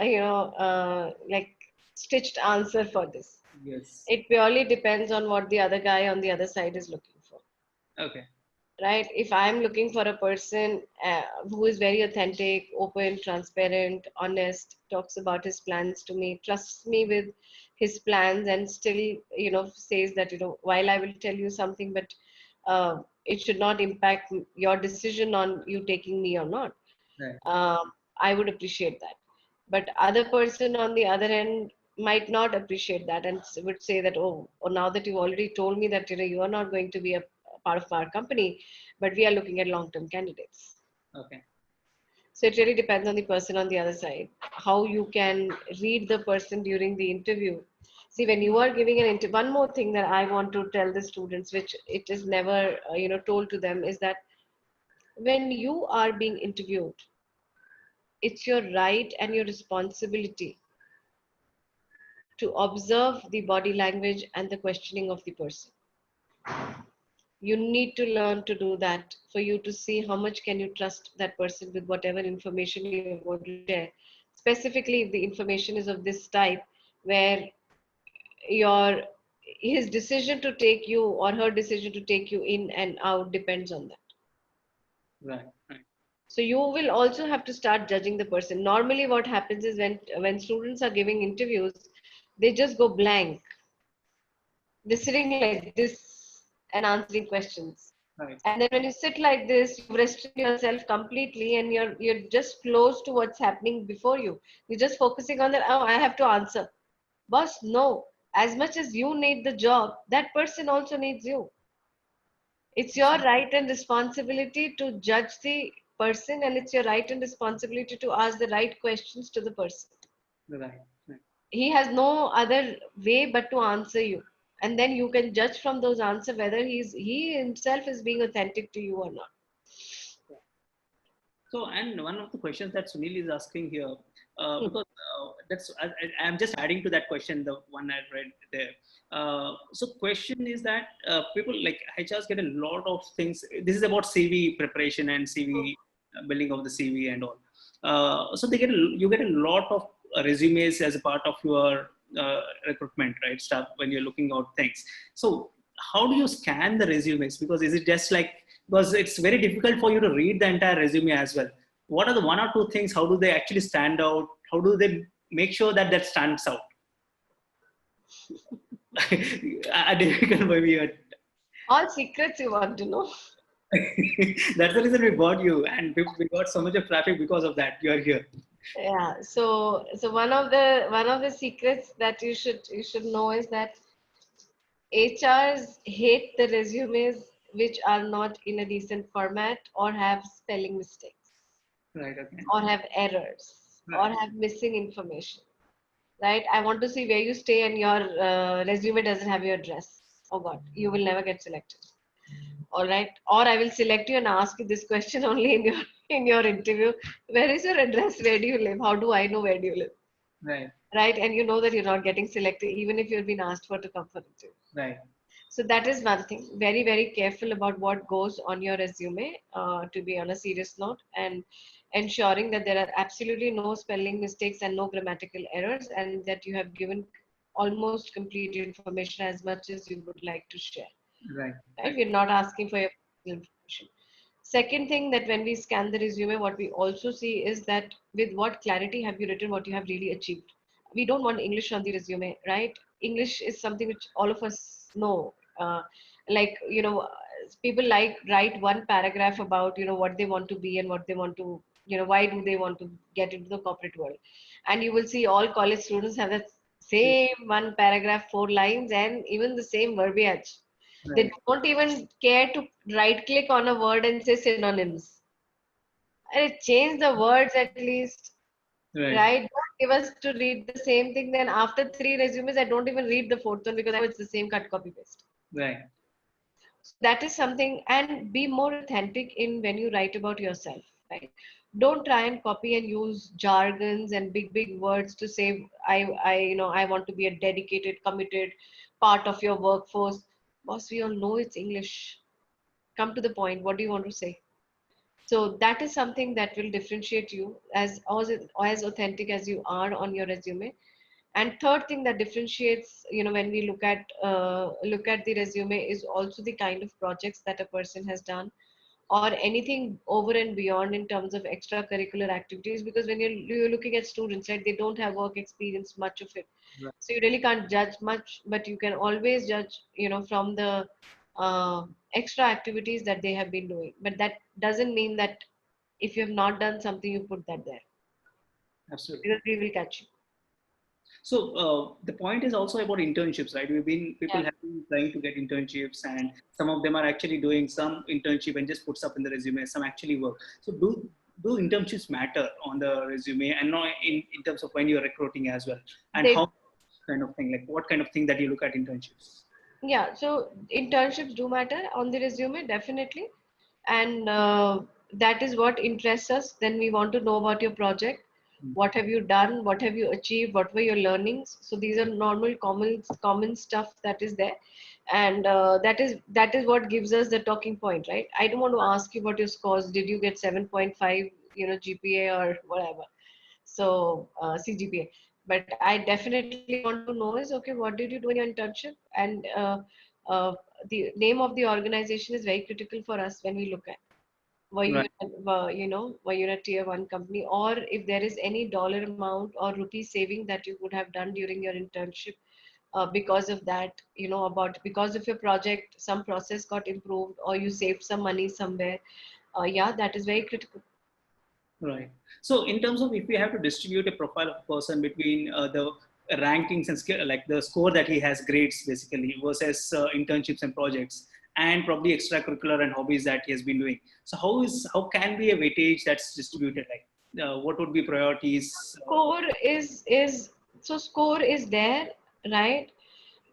like stitched answer for this.
Yes.
It purely depends on what the other guy on the other side is looking for,
Okay.
right? If I'm looking for a person who is very authentic, open, transparent, honest, talks about his plans to me, trusts me with his plans, and still, says that, while I will tell you something, but it should not impact your decision on you taking me or not.
Right.
I would appreciate that. But other person on the other end might not appreciate that and would say that, oh, now that you've already told me that you are not going to be a part of our company, but we are looking at long-term candidates.
Okay.
So it really depends on the person on the other side, how you can read the person during the interview. See, when you are giving an interview, one more thing that I want to tell the students, which it is never, told to them, is that when you are being interviewed, it's your right and your responsibility to observe the body language and the questioning of the person. You need to learn to do that for you to see how much can you trust that person with whatever information you're going to share. Specifically, if the information is of this type, where your his decision to take you or her decision to take you in and out depends on that.
Right. Right.
So you will also have to start judging the person. Normally, what happens is when students are giving interviews, they just go blank. They're sitting like this and answering questions.
Right.
And then when you sit like this, you restrict yourself completely, and you're just close to what's happening before you. You're just focusing on that. Oh, I have to answer. Boss, no. As much as you need the job, that person also needs you. It's your right and responsibility to judge the person, and it's your right and responsibility to ask the right questions to the person.
Right. Right.
He has no other way but to answer you, and then you can judge from those answers whether he himself is being authentic to you or not.
So, and one of the questions that Sunil is asking here,
Hmm.
because I'm just adding to that question, the one I read there. So, question is that people like HRs get a lot of things. This is about CV preparation and CV building of the CV and all. So, you get a lot of resumes as a part of your recruitment, right? Stuff when you're looking out things. So, how do you scan the resumes? Because is it just like, because it's very difficult for you to read the entire resume as well. What are the 1 or 2 things? How do they actually stand out? How do they make sure that that stands out? Difficult maybe.
All secrets you want to know.
That's the reason we bought you, and we got so much of traffic because of that. You are here.
Yeah. So one of the secrets that you should know is that HRs hate the resumes which are not in a decent format or have spelling mistakes
Right. Okay.
or have errors. or
Right.
have missing information, right? I want to see where you stay and your resume doesn't have your address. Oh God, you will never get selected. All right. Or I will select you and ask you this question only in your interview. Where is your address? Where do you live? How do I know where do you live?
Right.
Right. And you know that you're not getting selected even if you've been asked for to come for interview.
Right.
So that is one thing. Very, very careful about what goes on your resume, to be on a serious note, and ensuring that there are absolutely no spelling mistakes and no grammatical errors, and that you have given almost complete information as much as you would like to share.
Right.
Right? We're not asking for your personal information. Second thing, that when we scan the resume, what we also see is that with what clarity have you written what you have really achieved. We don't want English on the resume, right? English is something which all of us know. Like, people like write one paragraph about, what they want to be and what they want to, why do they want to get into the corporate world. And you will see all college students have that
Yeah.
same one paragraph, 4 lines, and even the same verbiage. They
Right.
don't even care to right click on a word and say synonyms. And change the words at least,
Right.
right? Don't give us to read the same thing. Then after 3 resumes, I don't even read the fourth one because I know it's the same cut, copy, paste.
Right.
So that is something, and be more authentic in when you write about yourself, right? Don't try and copy and use jargons and big words to say I want to be a dedicated, committed part of your workforce. Boss, we all know it's English. Come to the point. What do you want to say? So that is something that will differentiate you as authentic as you are on your resume. And third thing that differentiates, when we look at the resume, is also the kind of projects that a person has done, or anything over and beyond in terms of extracurricular activities. Because when you're looking at students, right, they don't have work experience, much of it,
Right.
so you really can't judge much, but you can always judge, from the extra activities that they have been doing. But that doesn't mean that if you have not done something, you put that there,
Absolutely.
because we will catch you.
So the point is also about internships, right? People
Yeah.
have been trying to get internships, and some of them are actually doing some internship and just puts up in the resume. Some actually work. So do internships matter on the resume, and not in terms of when you're recruiting as well, and
They
how kind of thing, like what kind of thing that you look at internships?
Yeah, so internships do matter on the resume, definitely. And that is what interests us. Then we want to know about your project.
Mm.
What have you done? What have you achieved? What were your learnings? So these are normal, common stuff that is there, and that is what gives us the talking point, right? I don't want to ask you what your scores. Did you get 7.5, GPA or whatever? So CGPA. But I definitely want to know is, okay, what did you do in your internship? And uh, the name of the organization is very critical for us when we look at,
Right.
were you in a tier one company, or if there is any dollar amount or rupee saving that you would have done during your internship, because of that, because of your project, some process got improved, or you saved some money somewhere. Yeah, that is very critical.
Right. So, in terms of if we have to distribute a profile of a person between the rankings and skill, like the score that he has, grades basically, versus internships and projects, and probably extracurricular and hobbies that he has been doing. So, how can be a weightage that's distributed? Like, what would be priorities?
Score is there, right?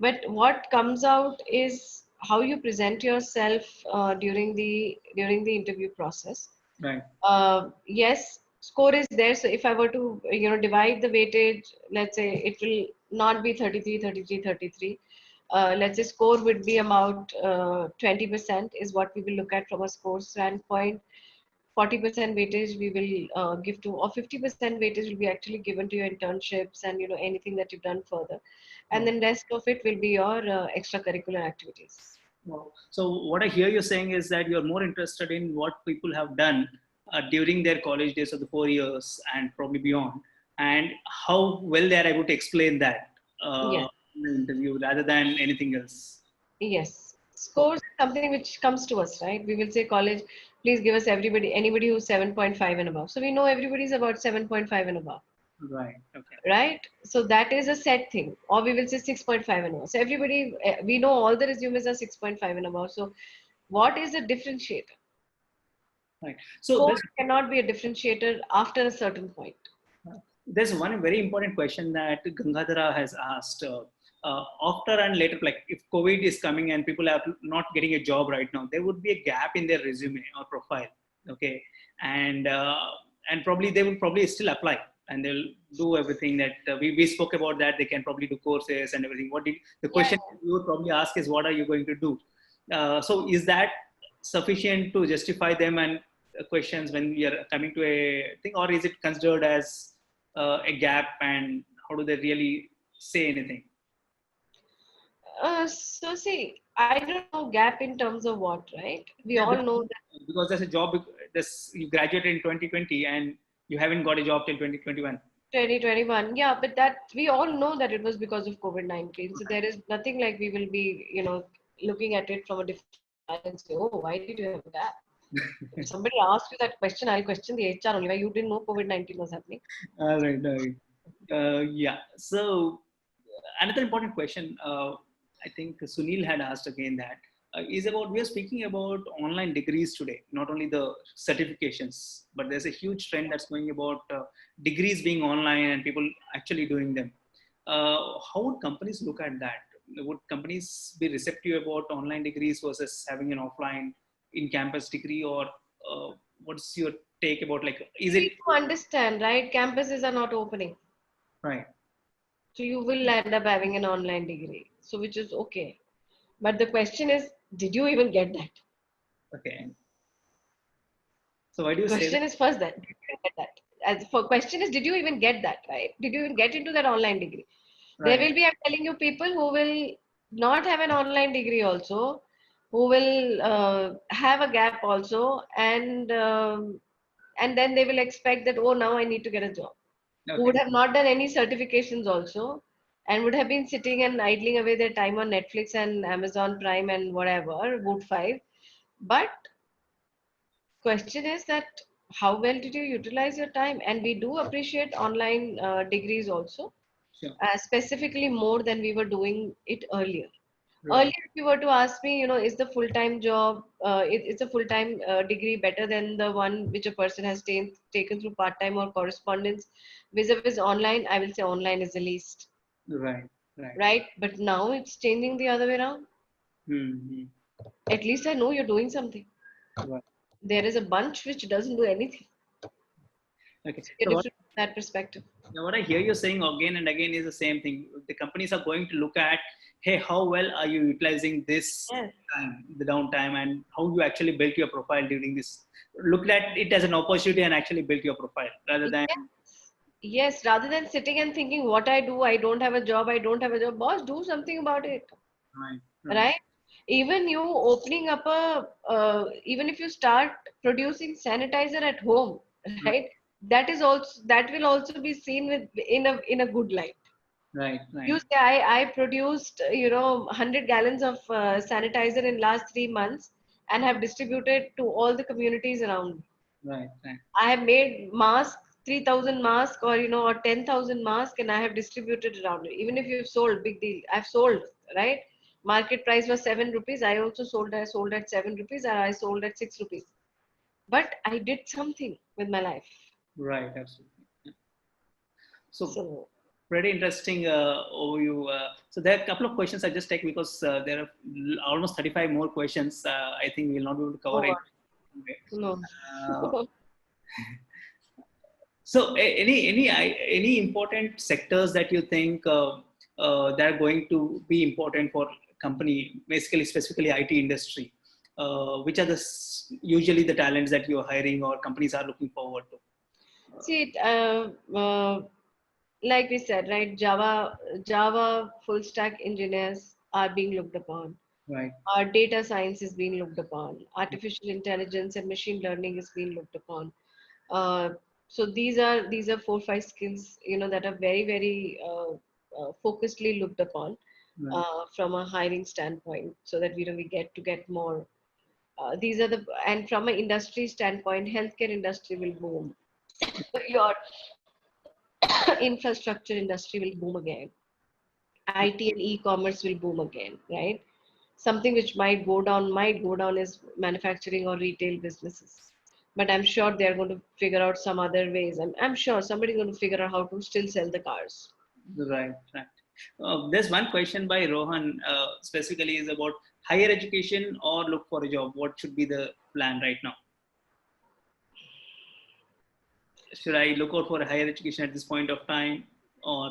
But what comes out is how you present yourself during the interview process.
Right.
Yes, score is there. So if I were to, divide the weightage, let's say it will not be 33, 33, 33. Let's say score would be about 20% is what we will look at from a score standpoint. 40% weightage we will give to, or 50% weightage will be actually given to your internships and, anything that you've done further. And
Oh,
then rest of it will be your extracurricular activities.
wow. So, what I hear you saying is that you're more interested in what people have done during their college days of the 4 years and probably beyond, and how well they are able to explain that
Yes.
in the interview rather than anything else.
Yes,
Oh,
scores is something which comes to us, right? We will say college, please give us anybody who's 7.5 and above. So we know everybody's about 7.5 and above,
right. Okay.
right? So that is a set thing. Or we will say 6.5 and above. So everybody, we know all the resumes are 6.5 and above. So what is the differentiator?
Right. So
Score
this
cannot be a differentiator after a certain point.
There's one very important question that Gangadhara has asked. After and later, like if COVID is coming and people are not getting a job right now, there would be a gap in their resume or profile. Okay, and and probably they will probably still apply and they'll do everything that we spoke about, that they can probably do courses and everything. What did the
Yeah.
question you would probably ask is, what are you going to do? So is that sufficient to justify them and questions when we are coming to a thing, or is it considered as a gap, and how do they really say anything?
So see, I don't know gap in terms of what, right? We
Yeah,
all know that
because there's a job, you graduated in 2020 and you haven't got a job till 2021.
2021, yeah, but that we all know that it was because of COVID-19. So there is nothing like we will be, looking at it from a different eye and say, oh, why did you have a gap? If somebody asks you that question, I'll question the HR only. Why you didn't know COVID-19 was happening?
All right, all right. Yeah. So another important question, I think Sunil had asked again, that is about, we are speaking about online degrees today, not only the certifications, but there's a huge trend that's going about degrees being online and people actually doing them. How would companies look at that? Would companies be receptive about online degrees versus having an offline in-campus degree, or what's your take about, like, is
You
it
need to understand, right? Campuses are not opening.
right?
So you will end up having an online degree. So which is okay. But the question is, did you even get that?
Okay. So why do you say that?
Question is first that, did you get that? As for question is, did you even get that, right? Did you even get into that online degree? There
Right.
will be, I'm telling you, people who will not have an online degree also, who will have a gap also, and then they will expect that, oh, now I need to get a job. Who would
Okay.
have not done any certifications also, and would have been sitting and idling away their time on Netflix and Amazon Prime and whatever, Woot 5. But question is that how well did you utilize your time? And we do appreciate online degrees also,
Sure.
specifically more than we were doing it earlier.
Right.
Earlier, if you were to ask me, is the full-time job, it's a full-time degree better than the one which a person has taken through part-time or correspondence vis-a-vis online, I will say online is the least,
Right. Right.
right? But now it's changing the other way around.
Mm-hmm.
At least I know you're doing something.
Right.
There is a bunch which doesn't do anything.
Okay.
You're
So
different from that perspective.
what I hear you saying again and again is the same thing. The companies are going to look at, hey, how well are you utilizing this
Yes.
time, the downtime, and how you actually built your profile during this. Look at it as an opportunity and actually build your profile rather than.
Yes. Yes, rather than sitting and thinking what I do, I don't have a job, I don't have a job. Boss, do something about it.
Right. Right.
Right? Even you opening up even if you start producing sanitizer at home, right? That will also be seen with in a good light.
Right.
You
Right.
say I produced 100 gallons of sanitizer in last 3 months and have distributed to all the communities around me.
Right. Right.
I have made masks, 3,000 masks or 10,000 masks, and I have distributed around it. Even if you've sold, big deal. I've sold, right? Market price was 7 rupees. I also sold. I sold at 7 rupees, and I sold at 6 rupees. But I did something with my life.
Right. Absolutely. Yeah. So
So,
pretty interesting overview. So there are a couple of questions I just take because there are almost 35 more questions. I think we'll not be able to
oh
cover it.
God, no.
Uh, so any important sectors that you think that are going to be important for company, basically specifically IT industry? Which are usually the talents that you're hiring or companies are looking forward to?
See, like we said, right? Java full stack engineers are being looked upon.
Right.
Data science is being looked upon. Artificial intelligence and machine learning is being looked upon. Uh, so these are 4 5 skills that are very very focusedly looked upon
Right.
from a hiring standpoint, so that we get to get more. These are the and from an industry standpoint, healthcare industry will boom. Your infrastructure industry will boom again. IT and e-commerce will boom again, right? Something which might go down is manufacturing or retail businesses. but I'm sure they're going to figure out some other ways. I'm sure somebody's going to figure out how to still sell the cars.
Right, right. There's one question by Rohan, specifically is about higher education or look for a job. What should be the plan right now? Should I look out for a higher education at this point of time, or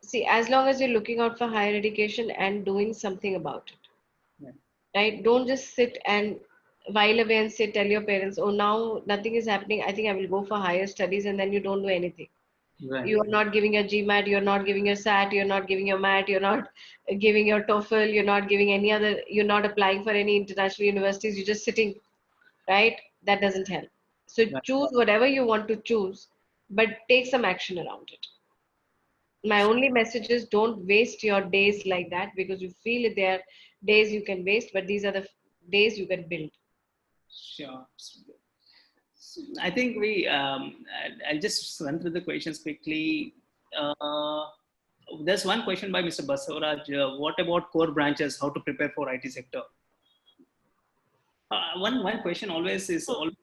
See, as long as you're looking out for higher education and doing something about it,
yeah.
right? Don't just sit and while away and say, tell your parents, oh, now nothing is happening. I think I will go for higher studies, and then you don't do anything.
Right,
You are not giving your GMAT, you're not giving your SAT, you're not giving your MAT, you're not giving your TOEFL, you're not giving any other, you're not applying for any international universities, you're just sitting, right? That doesn't help. So
right.
choose whatever you want to choose, but take some action around it. My only message is don't waste your days like that, because you feel there are days you can waste, but these are the days you can build.
Sure. I think I'll just run through the questions quickly. There's one question by Mr. Basavaraj. What about core branches? How to prepare for IT sector? One question always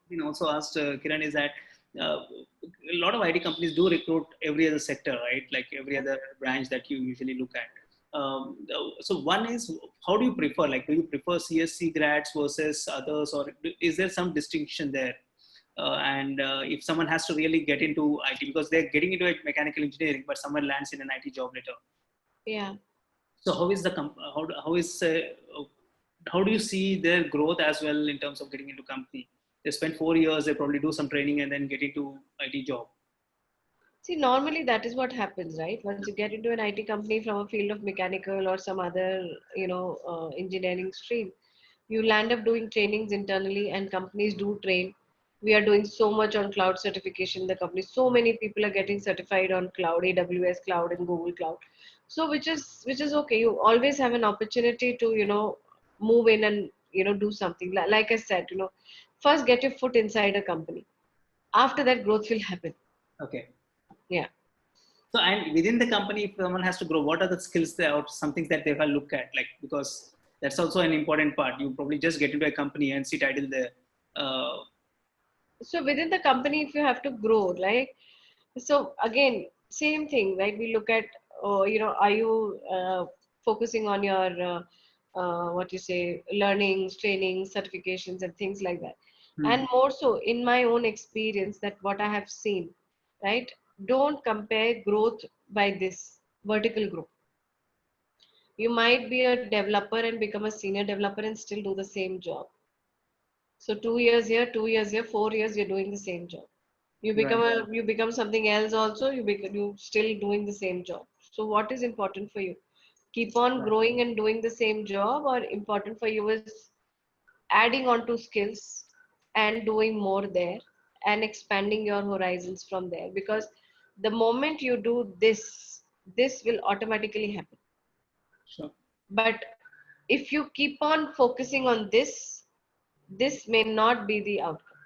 been also asked, Kiran, is that a lot of IT companies do recruit every other sector, right? Like every other branch that you usually look at. So one is, how do you prefer? Like, do you prefer CSC grads versus others, or is there some distinction there? And if someone has to really get into IT, because they're getting into mechanical engineering, but someone lands in an IT job later.
Yeah.
So how is the how do you see their growth as well in terms of getting into company? They spend 4 years, they probably do some training and then get into IT job.
See, normally that is what happens, right? Once you get into an IT company from a field of mechanical or some other, engineering stream, you land up doing trainings internally, and companies do train. We are doing so much on cloud certification in the company. So many people are getting certified on cloud, AWS cloud and Google cloud. So which is okay. You always have an opportunity to, move in and, do something. Like I said, first get your foot inside a company. After that, growth will happen.
Okay.
Yeah.
So, and within the company, if someone has to grow, what are the skills there, or something that they will look at? Like, because that's also an important part. You probably just get into a company and sit idle there.
So within the company, if you have to grow, right? So again, same thing, right? We look at, are you focusing on your what you say, learnings, trainings, certifications, and things like that.
Hmm.
And more so, in my own experience, that what I have seen, right? Don't compare growth by this vertical growth. You might be a developer and become a senior developer and still do the same job. So 2 years here, 2 years here, 4 years, you're doing the same job.
Right.
You become something else also, you still doing the same job. So what is important for you? Keep on
Right.
growing and doing the same job, or important for you is adding on to skills and doing more there and expanding your horizons from there, because the moment you do this will automatically happen.
Sure.
But if you keep on focusing on this may not be the outcome.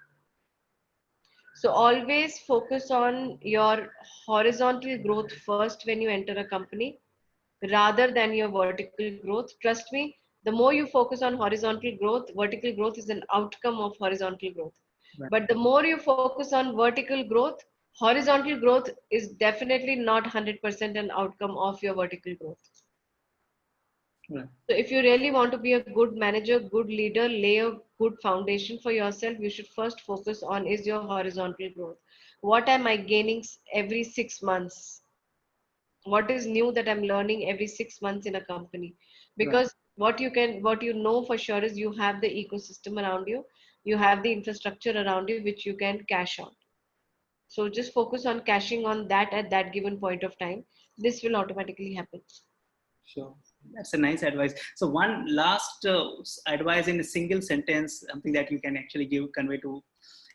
So always focus on your horizontal growth first when you enter a company, rather than your vertical growth. Trust me, the more you focus on horizontal growth, vertical growth is an outcome of horizontal growth.
Right.
But the more you focus on vertical growth, horizontal growth is definitely not 100% an outcome of your vertical growth.
Right.
So if you really want to be a good manager, good leader, lay a good foundation for yourself, you should first focus on is your horizontal growth. What am I gaining every 6 months? What is new that I'm learning every 6 months in a company?
Right.
Because what you know for sure is you have the ecosystem around you have the infrastructure around you which you can cash on. So just focus on cashing on that at that given point of time. This will automatically happen.
Sure. That's a nice advice. So one last advice in a single sentence, something that you can actually convey to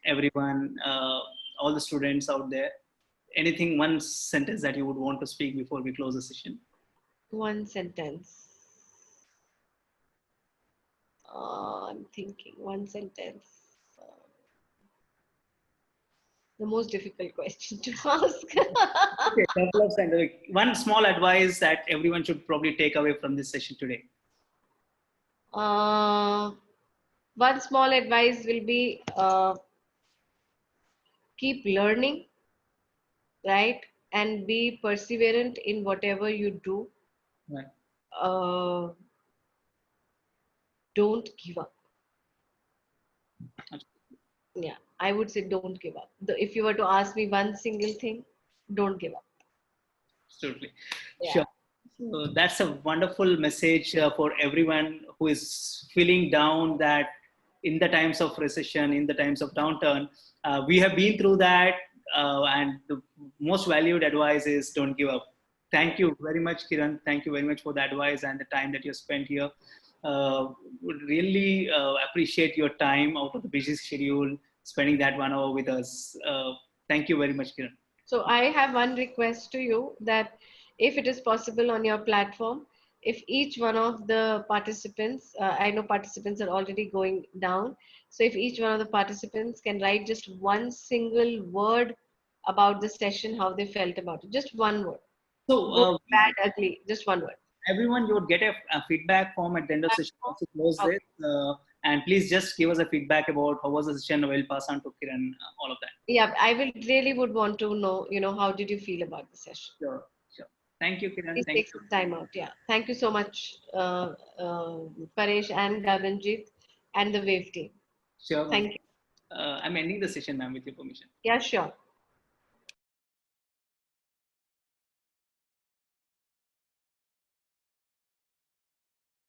everyone, all the students out there. Anything, one sentence that you would want to speak before we close the session?
One sentence. I'm thinking one sentence. Uh, the most difficult question to ask.
Okay, couple of sentences. One small advice that everyone should probably take away from this session today.
uh, One small advice will be, keep learning, right? And be perseverant in whatever you do.
Right.
Uh, don't give up. Yeah, I would say don't give up. If you were to ask me one single thing, don't give up.
Absolutely.
Yeah.
Sure. So that's a wonderful message for everyone who is feeling down, that in the times of recession, in the times of downturn, we have been through that. And the most valued advice is don't give up. Thank you very much, Kiran. Thank you very much for the advice and the time that you spent here. Would really appreciate your time out of the busy schedule, spending that 1 hour with us. Thank you very much, Kiran.
So I have one request to you, that if it is possible on your platform, if each one of the participants, I know participants are already going down. So if each one of the participants can write just one single word about the session, how they felt about it, just one word,
So
good, bad, ugly, just one word.
everyone, you would get a feedback form at the end of session once you close
Okay.
this. And please just give us a feedback about how was the session. We'll pass on to Kiran, all of that.
Yeah, I will really would want to know, how did you feel about the session?
Sure, sure. Thank you, Kiran.
Please
Thank
take
you.
some time out. Yeah. Thank you so much, Paresh and Gaganjit and the Wave team.
Sure, ma'am.
Thank you.
I'm ending the session, ma'am, with your permission.
Yeah, sure.